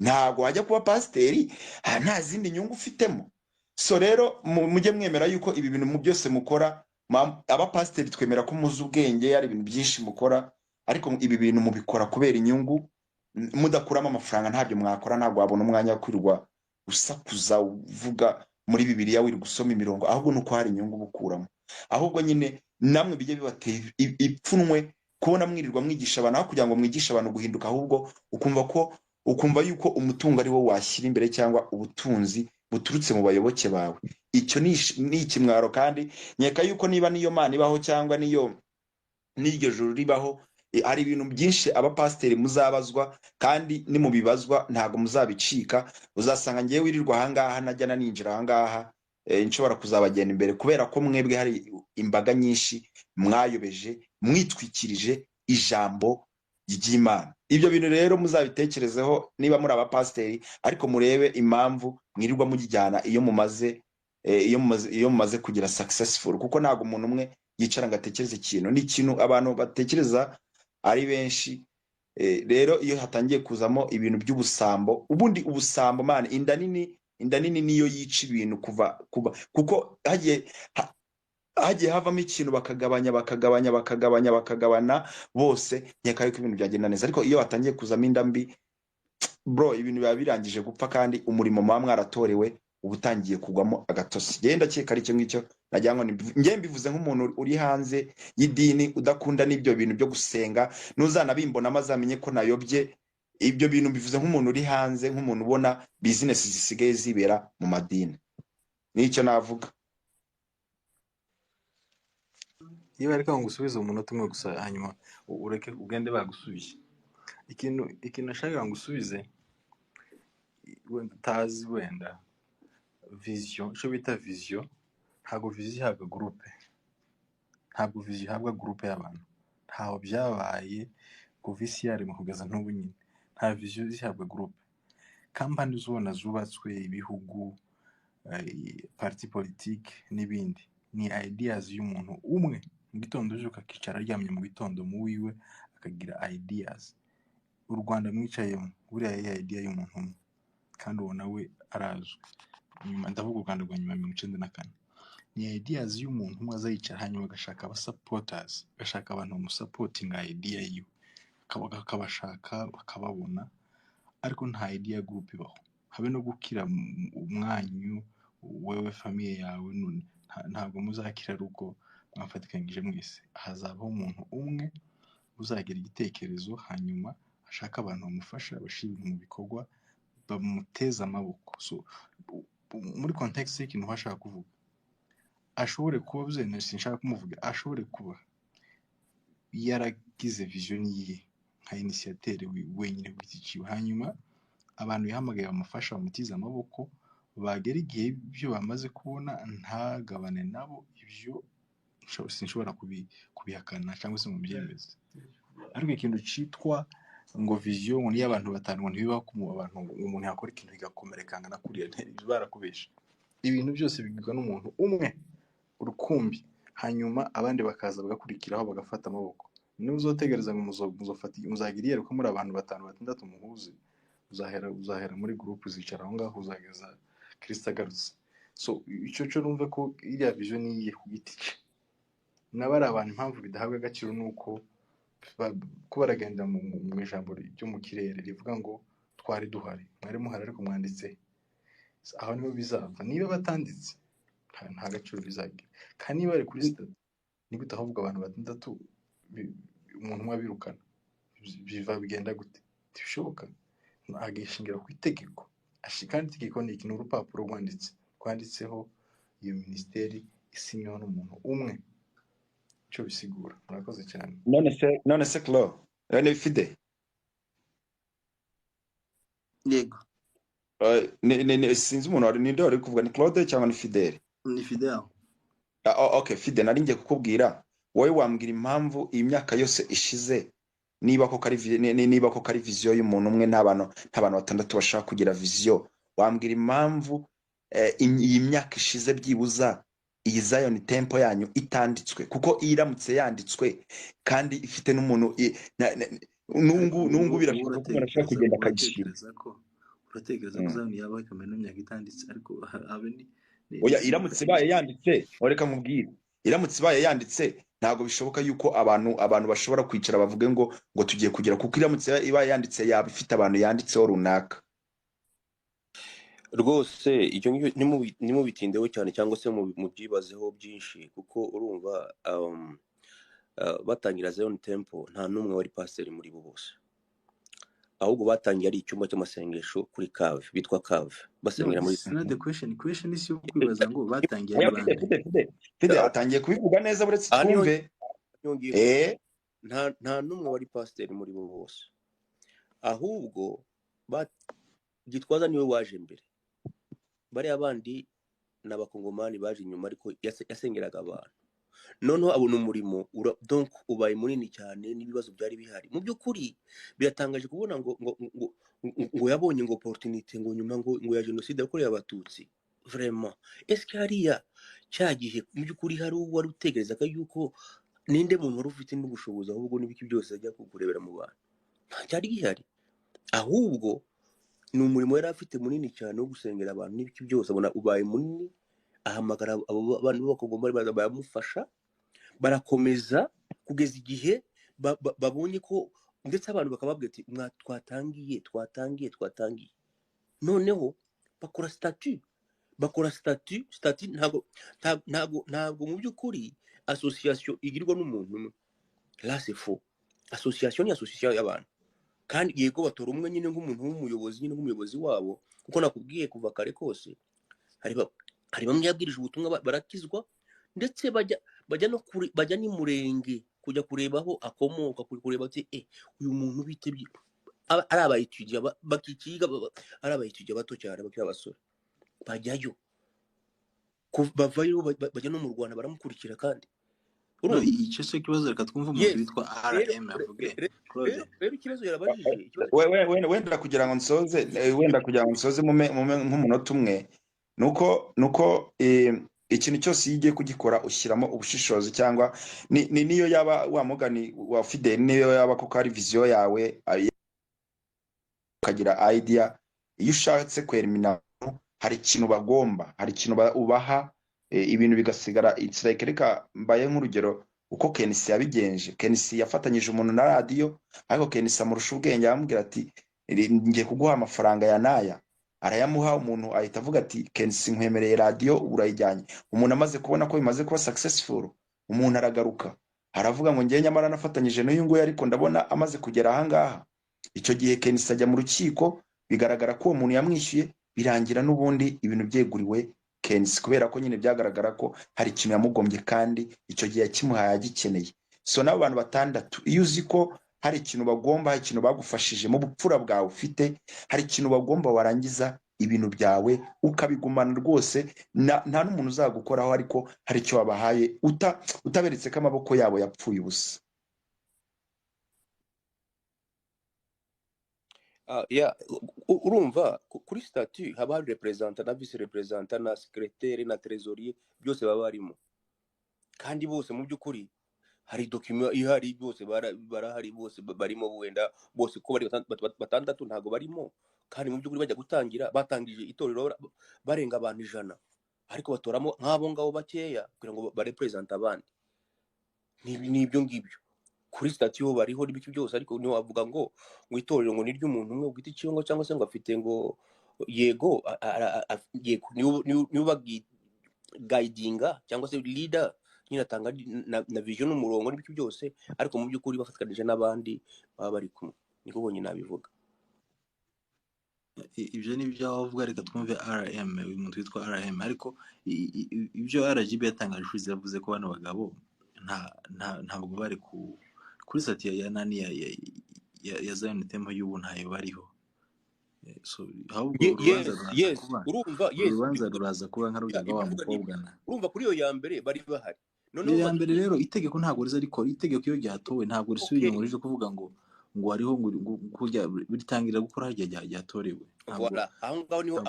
S9: Ntabwo ajya kuba pasiteri nta zindi nyungu ufitemo. So rero mujye mwemera yuko ibi bintu mu byose mukora, abapasiteri twemera ko muzi ubwenge, hari ibintu byinshi mukora, ariko ibi bintu mubikora kubera inyungu, mudakuramo amafaranga ntabyo mwakora. Ntabwo wabona umwanya wo kwirirwa usakuza uvuga muri Bibiliya wiri gusoma imirongo, ahubwo nuko hari inyungu bukuramo. Ahubwo nyine namwe bijye bibateye ipfunwe kubona mwirirwa mwigisha abantu, aho kugira ngo mwigishe abantu guhinduka, ahubwo ukumva yuko umutungo ari wo washyira imbere cyangwa ubutunzi buturutse mu bayoboke bawe. Icyo ni ikimwaro, kandi nyeka yuko niba niyo Mana ibaho cyangwa n'iryo juru ribaho, hari ibintu byinshi abapasiteri muzabazwa, kandi nimubibazwa ntabwo muzabicika. Uzasanga ngiye wirirwa ahangaha najya ninjira ahangaha nshobora kuzabagenda imbere, kubera ko mwebwe hari imbaga nyinshi mwayobeje, mwitwikirije ijambo ry'Imana. Ibyo bintu rero muzabitekerezeho niba muri abapasiteri, ariko murebe impamvu mwirirwa mujyana iyo mumaze kugira successful, kuko ntabwo umuntu umwe yicara ngo atekereze ikintu. Ni ikintu abantu batekereza ari benshi. Rero iyo hatangiye kuzamo ibintu by'ubusambo, ubundi ubusambo man, inda nini niyo yica ibintu kuva kuko hagiye havamo ikintu bakagabana bose, nyeka yuko ibintu byagenda neza. Ariko iyo hatangiye kuzamo inda mbi bro, ibintu biba birangije gupfa, kandi umurimo muba mwaratorewe uba utangiye kugwamo agatosi. Genda cyeka ari cyo ngicyo nagira ngo njye mbivuze nk'umuntu uri hanze y'idini udakunda n'ibyo bintu byo gusenga. Nuzanabimbona mazamenye ko nayobye ibyo bintu. Mbivuze nk'umuntu uri hanze, nk'umuntu ubona business zisigaye zibera mu madini. Nicyo navuga.
S10: Niba ariko ngusubize umunota umwe gusa, hanyuma ureke ugende bagusubije. Ikintu nashaka ngusubize, wenda utazi, wenda vision, cyo bita vision. Ntabwo vision ihabwa groupe, ntabwo vision ihabwa groupe y'abantu. Ntaho byabaye kuva isi yaremwa kugeza n'ubu nyine, nta vision zihabwa groupe. Kampani zubona zubatswe, ibihugu, parti politique n'ibindi, ni ideas y'umuntu umwe. Mu gitondo ujuka akicara aryamye mu gitondo mu wiwe akagira ideas. U Rwanda mwicayemo buriya ya idea y'umuntu umwe, kandi ubona we arazwe. Nyuma ndavuga u Rwanda rwa nyuma 1994, ni ideas y'umuntu umwe azayicara, hanyuma agashaka aba supporters, agashaka abantu bamusapotinga idea yiwe, akabashaka bakababona. Ariko nta idea group ibaho, habe no gukira umwanyu wewe famille yawe, ntabwo muzakira ruko mwafatikanyije mwese. Hazabaho umuntu umwe uzagira igitekerezo, hanyuma ashaka abantu bamufasha, bashira ibintu mu bikorwa, bamuteza amaboko. So muri context y'ikintu bashaka kuvuga, ashobore kuba business, sinshaka kumuvuga, ashobore kuba yaragize vision ye nka initiateur wenyine guticiwe, hanyuma abantu yahamagaye bamufasha, bamutiza amaboko, bagera igihe ibyo bamaze kubona ntagabane nabo. Ibyo sinshobora kubihakana cyangwa se mu byemeza. Ariko ikintu cyitwa ngo vision ngo ni y'abantu batanu, ngo ntibibaho ku abantu, umuntu yakora ikintu kigakomera kangana kuriya, barakubesha. ibintu byose bigirwa n'umuntu umwe urukumbi, hanyuma abandi bakaza bagakurikiraho bagafata amaboko. Niba uzotegereza ngo muzagira iyerekwa muri abantu 5-6 muhuze, uzahera muri groupe, uzicara aho ngaho uzageza Kristo agarutse. So icyo cyo numve ko iriya vision niye ku giti cye, n'abari abantu impamvu bidahabwa agaciro nuko ko baragenda mu ijambo ryo mu kirere rivuga ngo twari duhari, mwari muhari ariko mwanditse. Aho niho bizava. Niba batanditse nta gaciro bizagira, kandi niba bari kuri stade niba utahavuga abantu 6 umuntu umwe abirukana, biva bigenda gute? Ntibishoboka. Agishingira ku itegeko, kandi itegeko ni ikintu urupapuro rwanditseho iyo minisiteri isinyweho n'umuntu umwe. Icyo bisigura. Murakoze cyane.
S9: none se Claude ni Fide
S11: Yego.
S9: Sinzi umuntu wari ninde wari kuvuga, ni Claude cyangwa ni Fidele?
S11: Ni Fidele.
S9: Okay, Fide, nari ngiye kukubwira wowe wambwira impamvu iyi myaka yose ishize niba ko kari vision y'umuntu umwe n'abantu 6 bashaka kugira vision, wambwira impamvu iyi myaka ishize byibuza iyi Zion Temple yanyu itanditswe, kuko iramutse yanditswe kandi ifite n'umuntu nungu birashoboka ko barashaka kugenda akagishyira.
S11: Uratekereza ko Zion yaba ikamera n'imyaka itanditse, ariko abe ni
S9: oya, iramutse baye yanditse, oreka nkubwire, iramutse baye yanditse ntago bishoboka yuko abantu bashobora kwicara bavuge ngo tugiye kugira, kuko iramutse ibaye yanditse yaba ifite abantu yanditseho runaka.
S7: Rwose icyo nimubitindeho cyane cyangwa se mu byibazeho byinshi, kuko urumva batangira Zion Temple nta numwe wari pastor muri bo bose, ahubwo batangiye ari icyumba cy'amasengesho kuri Cave, bitwa Cave, basengera muri
S11: the question is yo kwibaza ngo batangiye ari bande.
S9: Fide atangiye kubivuga neza buretse twumve.
S7: Nta numwe wari pastor muri bo bose, ahubwo Gitwaza niwe waje mbere, bari abandi n'abakongomani baje inyuma, ariko yasengeraga abantu. Noneho abona umurimo donc ubaye munini cyane, n'ibibazo byari bihari. Mu by'ukuri biratangaje kubona ngo yabonye ngo opportunity ngo nyuma ngo ya genocide yakorewe abatutsi. Vraiment est-ce que hariya cyagihe mu by'ukuri hari wari utegereza ko yuko ninde muntu wari ufite n'ubushobozi ahubwo n'ibiki byose ajya kukurebera mu bantu? Cyari gihari, ahubwo ni umurimo yari afite munini cyane wo gusengera abantu n'ibiki byose, abona ubaye munini, ahamagara abo bantu b'abakongomani baramufasha, barakomeza kugeza igihe babonye ko, ndetse abantu bakababwira ati twatangiye. Noneho bakora statut ntabwo mu by'ukuri association igirwa n'umuntu umwe. Là c'est faux. Association ni association y'abantu, kandi yego batora umwe nyine nk'umuntu w'umuyobozi, nyine nk'umuyobozi wabo, kuko nakubwiye kuva kare kose hari bamwe yabwirije ubutumwa barakizwa, ndetse bajya ni murenge kujya kurebaho akomoka, kureba ati uyu muntu bite ari abayitudiya bakikiga, ari abayitudiya bato cyane bakiri abasore, bajyayo bavayo bajya no mu Rwanda baramukurikira. Kandi
S11: icyo cyo kibazo reka twumve umuntu witwa RM avuge.
S7: Rero ikibazo yarabajije,
S9: wenda kugira ngo nsoze nk'umunota umwe, nuko ikintu cyose yigiye kugikora ushyiramo ubushishozi, cyangwa niyo yaba wa mugani wa Fidel, niyo yaba ko ari vision yawe ukagira idea, iyo ushatse kwerimina hari ikintu ubaha, ibintu bigasigara. It's like, reka mbaye nk'urugero uko Kenisi yabigenje. Kenisi yafatanyije umuntu na radio, ariko Kenisi amurusha ubwenge, amubwira ati ngiye kuguha amafaranga ya naya, arayamuha. Umuntu ahita avuga ati Kenisi nkwemereye radio, urayijyanye. Umuntu amaze kubona ko bimaze kuba successful, umuntu aragaruka aravuga ngo ngiye nyamara nafatanyije n'uyu nguyu, ariko ndabona amaze kugera aha ngaha. Icyo gihe Kenisi ajya mu rukiko, bigaragara ko uwo muntu yamwishyuye, birangira n'ubundi ibintu byeguriwe Kenisi, kubera ko nyine byagaragara ko hari ikintu yamugombye, kandi icyo gihe yakimuhaye agikeneye. So n'abo bantu 6, iyo uzi ko hari ikintu bagomba, hari ikintu bagufashije mu bupfura bwawe ufite, hari ikintu bagomba, warangiza ibintu byawe ukabigumana rwose, nta n'umuntu uzagukoraho, ariko hari icyo wabahaye utaberetse ko amaboko yabo yapfuye ubusa.
S7: Yeah, urumva kuri statut haba hari representant na vice representant na secrétaire na trésorier byose baba barimo, kandi bose mu by'ukuri hari document ihari, bose barahari, bose barimo, wenda bose ko bari batandatu ntago barimo, kandi mu by'ukuri bajya gutangira batangije itorero barenga abantu 100, ariko batoramo nk'abo ngabo bakeya kugira ngo barepresent abandi. Nibyo ngibyo kuri statut ho bariho n'ibiki byose, ariko niho wavuga ngo itorero ngo niryo umuntu umwe ugiti cyongo cyangwa se ngo afite ngo yego niba guidinga cyangwa se leader nyine atanga na vision n'umurongo n'ibiki byose, ariko mu by'ukuri bafatkanije n'abandi baba bari kumwe. Niko bonyine nabivuga.
S11: Ibyo ni byo wavuga. Reka twumve RM, uyu muntu witwa RM. Ariko ibyo RGB yatangaje ushize yavuze ko bano bagabo ntabwo bari kuri sati ya nani ya ZAON tempo y'ubu ntayo bariho. So ahubwo urubanza ruraza kuba nka rujyaga wa mukobwa na
S7: urumva kuri iyo ya mbere bari bahari.
S11: Noneho ya mbere rero itegeko ntabwo riza ariko itegeko iyo ryatowe ntabwo risubira ngo rije kuvuga ngo hariho ngo kujya bitangira gukora hajya ryatorewe.
S7: Voilà, aho ngaho niho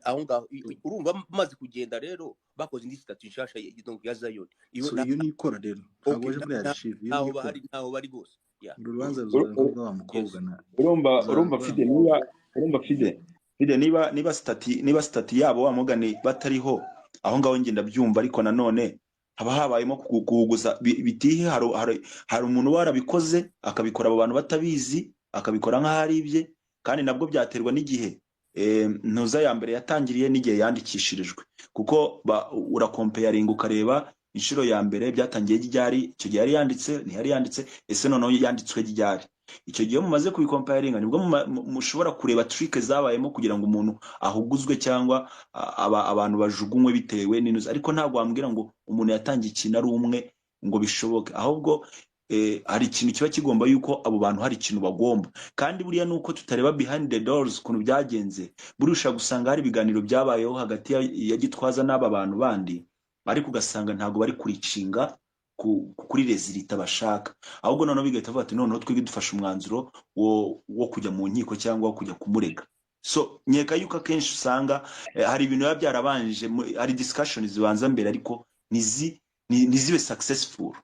S7: aho ngaho urumva maze kugenda rero bakoze indi statut nshasha ya ZAON.
S11: Iyo nikora rero ntabwo je muri archive
S7: aho bari gose.
S11: Urubanza ruzavuga wa mukobwa na
S9: urumva fide niba stati yabo wa mugani batariho aho ngaho ngenda byumva, ariko nanone haba habayemo kuguguza bitihe. Hari umuntu warabikoze akabikora abo bantu batabizi, akabikora nk'ahari ibye, kandi nabwo byaterwa n'igihe ntuza ya mbere yatangiriye n'igihe yandikishirijwe, kuko urakompeyaringa ukareba inshuro ya mbere byatangiye ryari, icyo gihe yari yanditse ntiyari yanditse, ese noneho yanditswe ryari. Icyo gihe mumaze kubikompayaringa nibwo mushobora kureba trick zabayemo kugira ngo umuntu ahuguzwe cyangwa abantu bajugunywe bitewe n'inuza. Ariko ntabwo wambwira ngo umuntu yatangiye ikintu ari umwe ngo bishoboke, ahubwo hari ikintu kiba kigomba yuko abo bantu hari ikintu bagomba. Kandi buriya nuko tutareba behind the doors ukuntu byagenze, burusha gusanga hari ibiganiro byabayeho hagati ya Gitwaza n'aba bantu bandi, ariko ugasanga ntabwo bari kuricinga kuri rezilita bashaka, ahubwo noneho bigahita bavuga ati noneho twige dufashe umwanzuro wo kujya mu nkiko cyangwa kujya kumurega. So nyeka yuko akenshi usanga hari ibintu biba byarabanje, hari discussion zibanza mbere, ariko nizibe successful.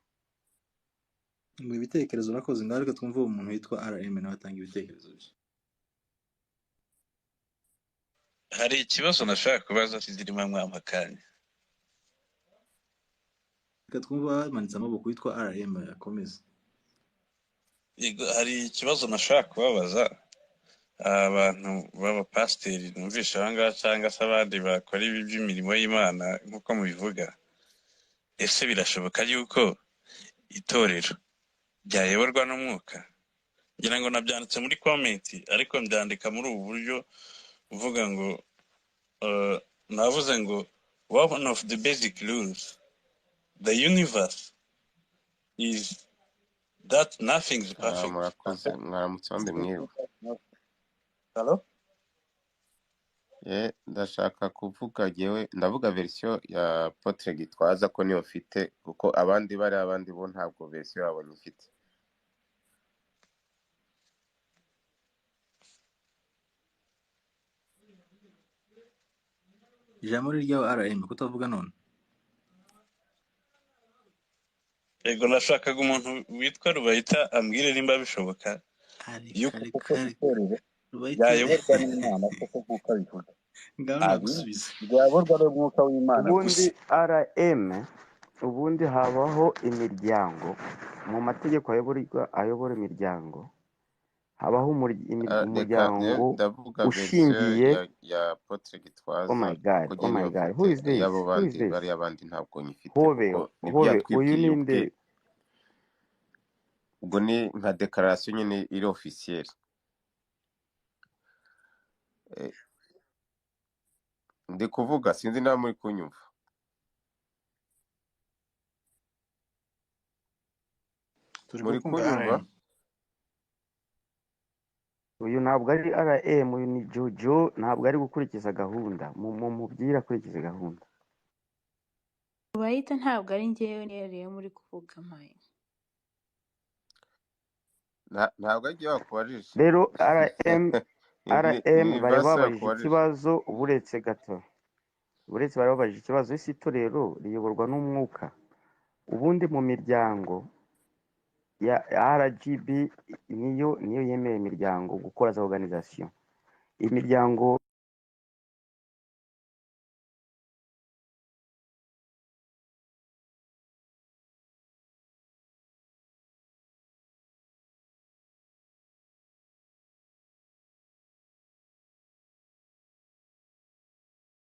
S11: Mu bitekerezo nakoze ngaho, reka twumve umuntu witwa RM nawe atanga ibitekerezo bye.
S12: Hari ikibazo nashaka kubaza sizirimo mwamakanya.
S11: Reka twumva manitse amaboko witwa RM akomeza.
S12: Yego, hari ikibazo nashaka kubabaza abantu b'abapasiteri numvisha ahangaha cyangwa se abandi bakora ibi by'imirimo y'Imana nk'uko mubivuga. Ese birashoboka yuko itorero ryayoborwa n'umwuka? Ngira ngo nabyanditse muri comment, ariko mbyandika muri ubu buryo uvuga ngo navuze ngo one of the basic rules the universe is that nothing is perfect.
S13: Murakoze, mwaramutse wambe mwiwe.
S12: Hello?
S13: Ndashaka kuvuga jewe, ndavuga version ya Apotre Gitwaza ko niyo mfite, kuko abandi bo ntabwo version yabo nyifite.
S11: Ijambo ryawe RM kutavuga none.
S12: Yego, nashakaga umuntu witwa Rubayita ambwire nimba bishoboka yuko yayoborwa n'Imana koko kuko bivuga. Yayoborwa n'umwuka w'Imana
S8: ubundi RM, ubundi habaho imiryango mu mategeko ayobora imiryango, habaho umuryango ushingiye
S13: ya Apotre Gitwaza.
S8: Oh my god, who is this?
S13: Yabo bari abandi ntabwo nyifite.
S8: Hobe uyu ninde?
S13: Ubwo ni nka declaration nyine iri officiel. Ndi kuvuga sinzi nawe muri kunyumva. Muri kunyumva?
S8: Uyu ntabwo ari RM, uyu ni Jojo, ntabwo ari gukurikiza gahunda. Mubwira akurikiza gahunda.
S6: Bayita ntabwo ari njyewe nereye muri kuvuga maye.
S13: ntabwo agiye bakubajije
S8: rero RM
S13: ni
S8: bari
S13: vase
S8: babajije
S13: bakubajije
S8: ikibazo buretse gato uretse bari babajije ikibazo isi itorero riyoborwa n'umwuka ubundi mu miryango ya RGB niyo yemerera imiryango gukora za organisation imiryango